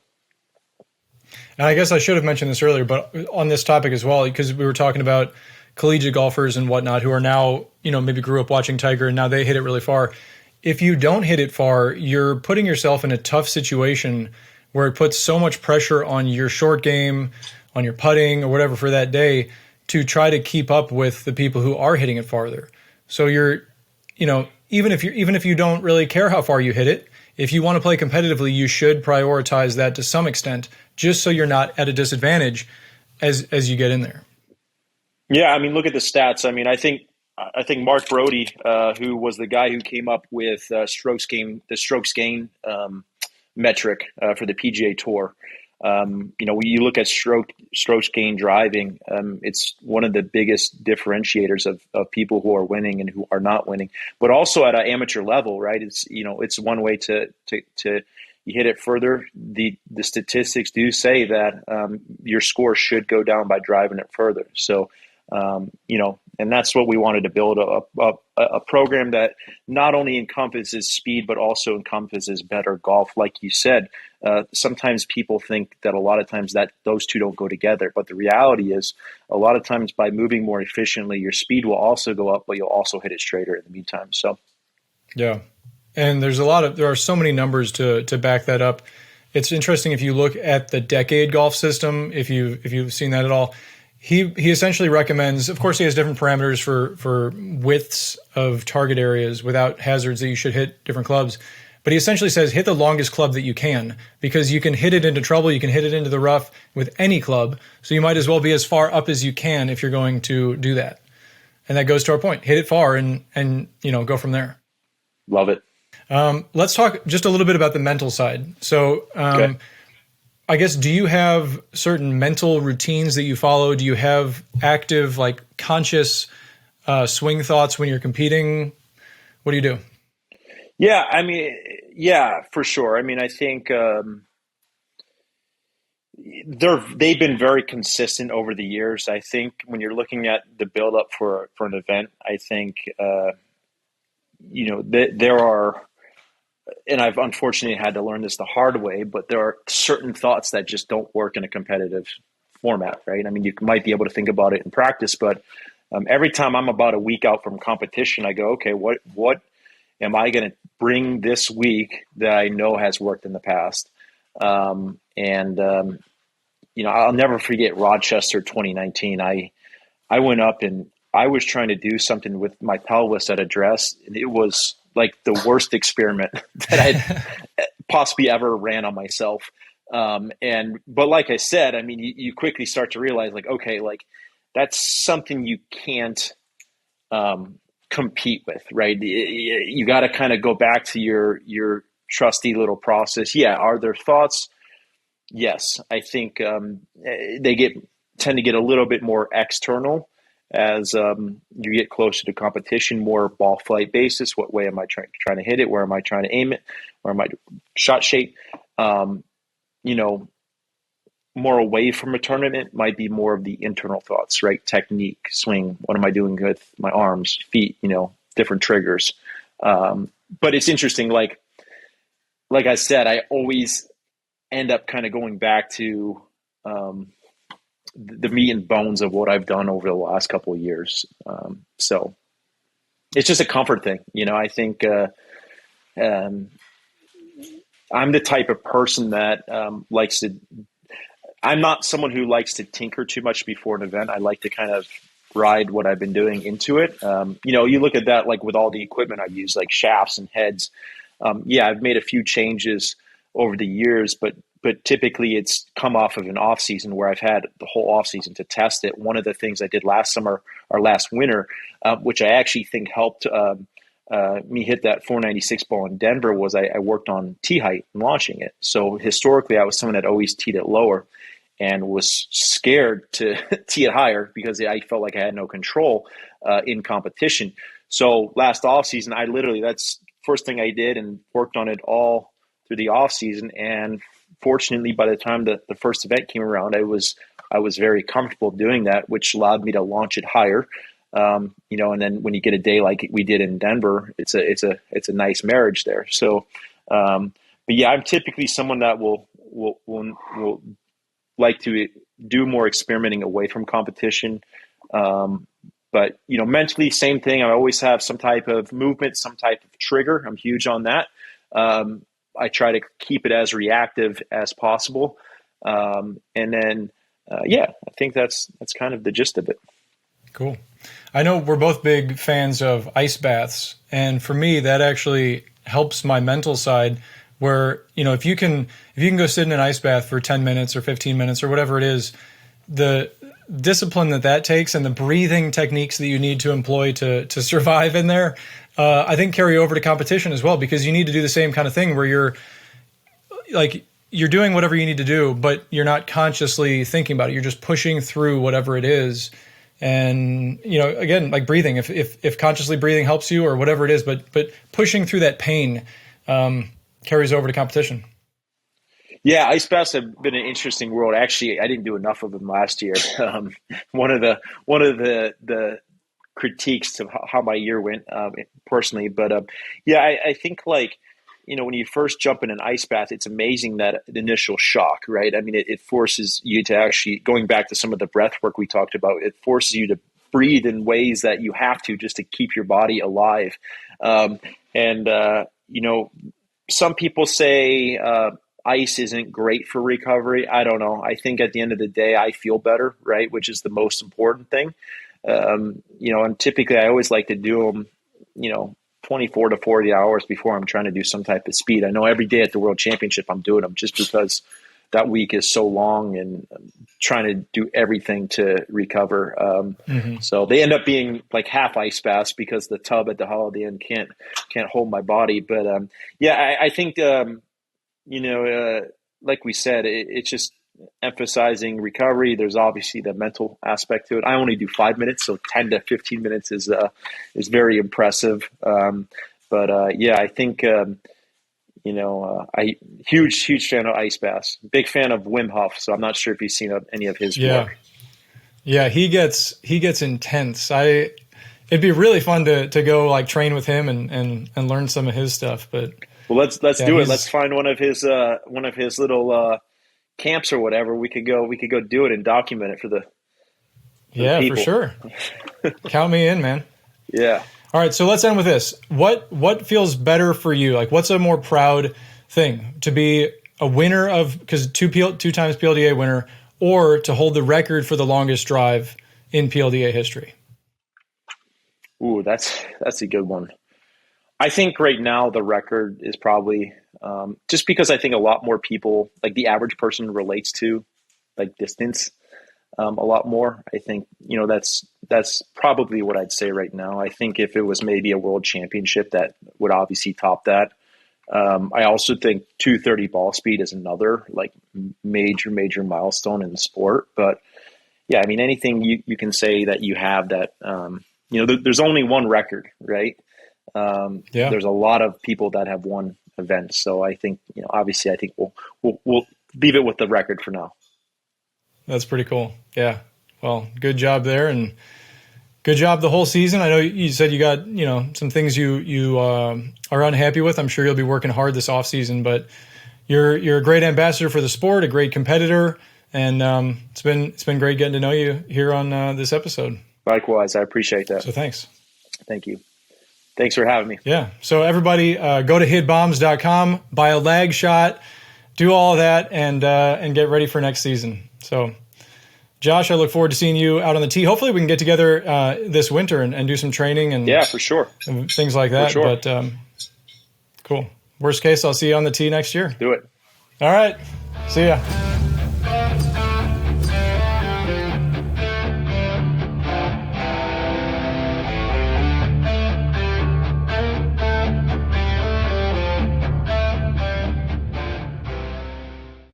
and I guess I should have mentioned this earlier, but on this topic as well, because we were talking about collegiate golfers and whatnot who are now, maybe grew up watching Tiger and now they hit it really far. If you don't hit it far, you're putting yourself in a tough situation where it puts so much pressure on your short game, on your putting or whatever for that day, to try to keep up with the people who are hitting it farther. So you're, even if you don't really care how far you hit it, if you want to play competitively, you should prioritize that to some extent, just so you're not at a disadvantage as you get in there. Yeah, I mean, look at the stats. I mean, I think Mark Brody, who was the guy who came up with the strokes gain metric for the PGA Tour. When you look at strokes gain driving, it's one of the biggest differentiators of people who are winning and who are not winning, but also at an amateur level, right? It's one way to you hit it further. The statistics do say that, your score should go down by driving it further. So, and that's what we wanted to build a program that not only encompasses speed, but also encompasses better golf. Like you said, sometimes people think that a lot of times that those two don't go together, but the reality is a lot of times by moving more efficiently, your speed will also go up, but you'll also hit it straighter in the meantime. So, yeah. And there are so many numbers to back that up. It's interesting if you look at the Decade Golf System, if you've seen that at all. He essentially recommends, of course, he has different parameters for widths of target areas without hazards that you should hit different clubs. But he essentially says hit the longest club that you can, because you can hit it into trouble, you can hit it into the rough with any club. So you might as well be as far up as you can if you're going to do that. And that goes to our point. Hit it far and go from there. Love it. Let's talk just a little bit about the mental side. So okay. I guess, do you have certain mental routines that you follow? Do you have active, conscious swing thoughts when you're competing? What do you do? Yeah, I mean, yeah, for sure. I mean, I think they've been very consistent over the years. I think when you're looking at the build-up for an event, I think, there are, and I've unfortunately had to learn this the hard way, but there are certain thoughts that just don't work in a competitive format, right? I mean, you might be able to think about it in practice, but Every time I'm about a week out from competition, I go, okay, what am I going to bring this week that I know has worked in the past? I'll never forget Rochester 2019. I went up and I was trying to do something with my pelvis at address, and it was like the worst experiment that I'd possibly ever ran on myself. But like I said, I mean, you quickly start to realize, like, okay, like that's something you can't compete with, right? You got to kind of go back to your trusty little process. Yeah, are there thoughts? Yes, I think they tend to get a little bit more external as you get closer to competition, more ball flight basis. What way am I trying to hit it? Where am I trying to aim it? Where am I shot shape? More away from a tournament might be more of the internal thoughts, right? Technique, swing. What am I doing with my arms, feet? Different triggers. But it's interesting. Like I said, I always end up kind of going back to the meat and bones of what I've done over the last couple of years. So it's just a comfort thing. I think I'm the type of person that likes to. I'm not someone who likes to tinker too much before an event. I like to kind of ride what I've been doing into it. You look at that, like with all the equipment I've used, like shafts and heads. I've made a few changes over the years, but typically it's come off of an off season where I've had the whole off season to test it. One of the things I did last summer or last winter, which I actually think helped me hit that 496 ball in Denver, was I worked on tee height and launching it. So historically, I was someone that always teed it lower and was scared to tee it higher because I felt like I had no control in competition. So last off season, that's first thing I did and worked on it all through the off season. And fortunately, by the time the first event came around, I was very comfortable doing that, which allowed me to launch it higher. And then when you get a day like we did in Denver, it's a nice marriage there. So, but yeah, I'm typically someone that will like to do more experimenting away from competition. But mentally, same thing. I always have some type of movement, some type of trigger. I'm huge on that. I try to keep it as reactive as possible. I think that's kind of the gist of it. Cool. I know we're both big fans of ice baths, and for me, that actually helps my mental side. Where if you can go sit in an ice bath for 10 minutes or 15 minutes or whatever it is, the discipline that takes and the breathing techniques that you need to employ to survive in there, I think carry over to competition as well, because you need to do the same kind of thing where you're doing whatever you need to do, but you're not consciously thinking about it. You're just pushing through whatever it is. And, again, like breathing, if consciously breathing helps you or whatever it is, but pushing through that pain carries over to competition. Yeah, ice baths have been an interesting world. Actually, I didn't do enough of them last year. One of the critiques to how my year went personally, but I think when you first jump in an ice bath, it's amazing that initial shock, right? I mean, it forces you to actually, going back to some of the breath work we talked about, it forces you to breathe in ways that you have to just to keep your body alive. Some people say ice isn't great for recovery. I don't know. I think at the end of the day, I feel better, right? Which is the most important thing. And typically I always like to do them, 24 to 40 hours before I'm trying to do some type of speed. I know every day at the World Championship, I'm doing them just because that week is so long and I'm trying to do everything to recover. So they end up being like half ice baths because the tub at the Holiday Inn can't hold my body. But I think, like we said, it's just emphasizing recovery. There's obviously the mental aspect to it. I only do 5 minutes, so 10 to 15 minutes is very impressive. I think I huge fan of ice baths. Big fan of Wim Hof. So I'm not sure if you've seen any of his work. Yeah, he gets intense. It'd be really fun to go like train with him and learn some of his stuff. But well, let's do it. Let's find one of his little camps or whatever. We could go do it and document it for the Yeah, for sure. Count me in, man. Yeah. All right, so let's end with this. What feels better for you? Like, what's a more proud thing, to be a winner of, because two times PLDA winner, or to hold the record for the longest drive in PLDA history? Ooh, that's a good one. I think right now the record is probably just because I think a lot more people, like the average person, relates to like distance a lot more. I think that's probably what I'd say right now. I think if it was maybe a world championship, that would obviously top that. I also think 230 ball speed is another like major milestone in the sport. But yeah, I mean, anything you can say that you have that, there's only one record, right? Yeah. There's a lot of people that have won events. So I think, obviously I think we'll leave it with the record for now. That's pretty cool. Yeah. Well, good job there, and good job the whole season. I know you said you got, some things you are unhappy with. I'm sure you'll be working hard this off season, but you're a great ambassador for the sport, a great competitor, and it's been great getting to know you here on this episode. Likewise, I appreciate that. So thanks. Thank you. Thanks for having me. Yeah. So everybody, go to hitbombs.com, buy a lag shot, do all of that, and get ready for next season. So, Josh, I look forward to seeing you out on the tee. Hopefully we can get together this winter and do some training and yeah, for sure, and things like that. For sure. But cool. Worst case, I'll see you on the tee next year. Do it. All right. See ya.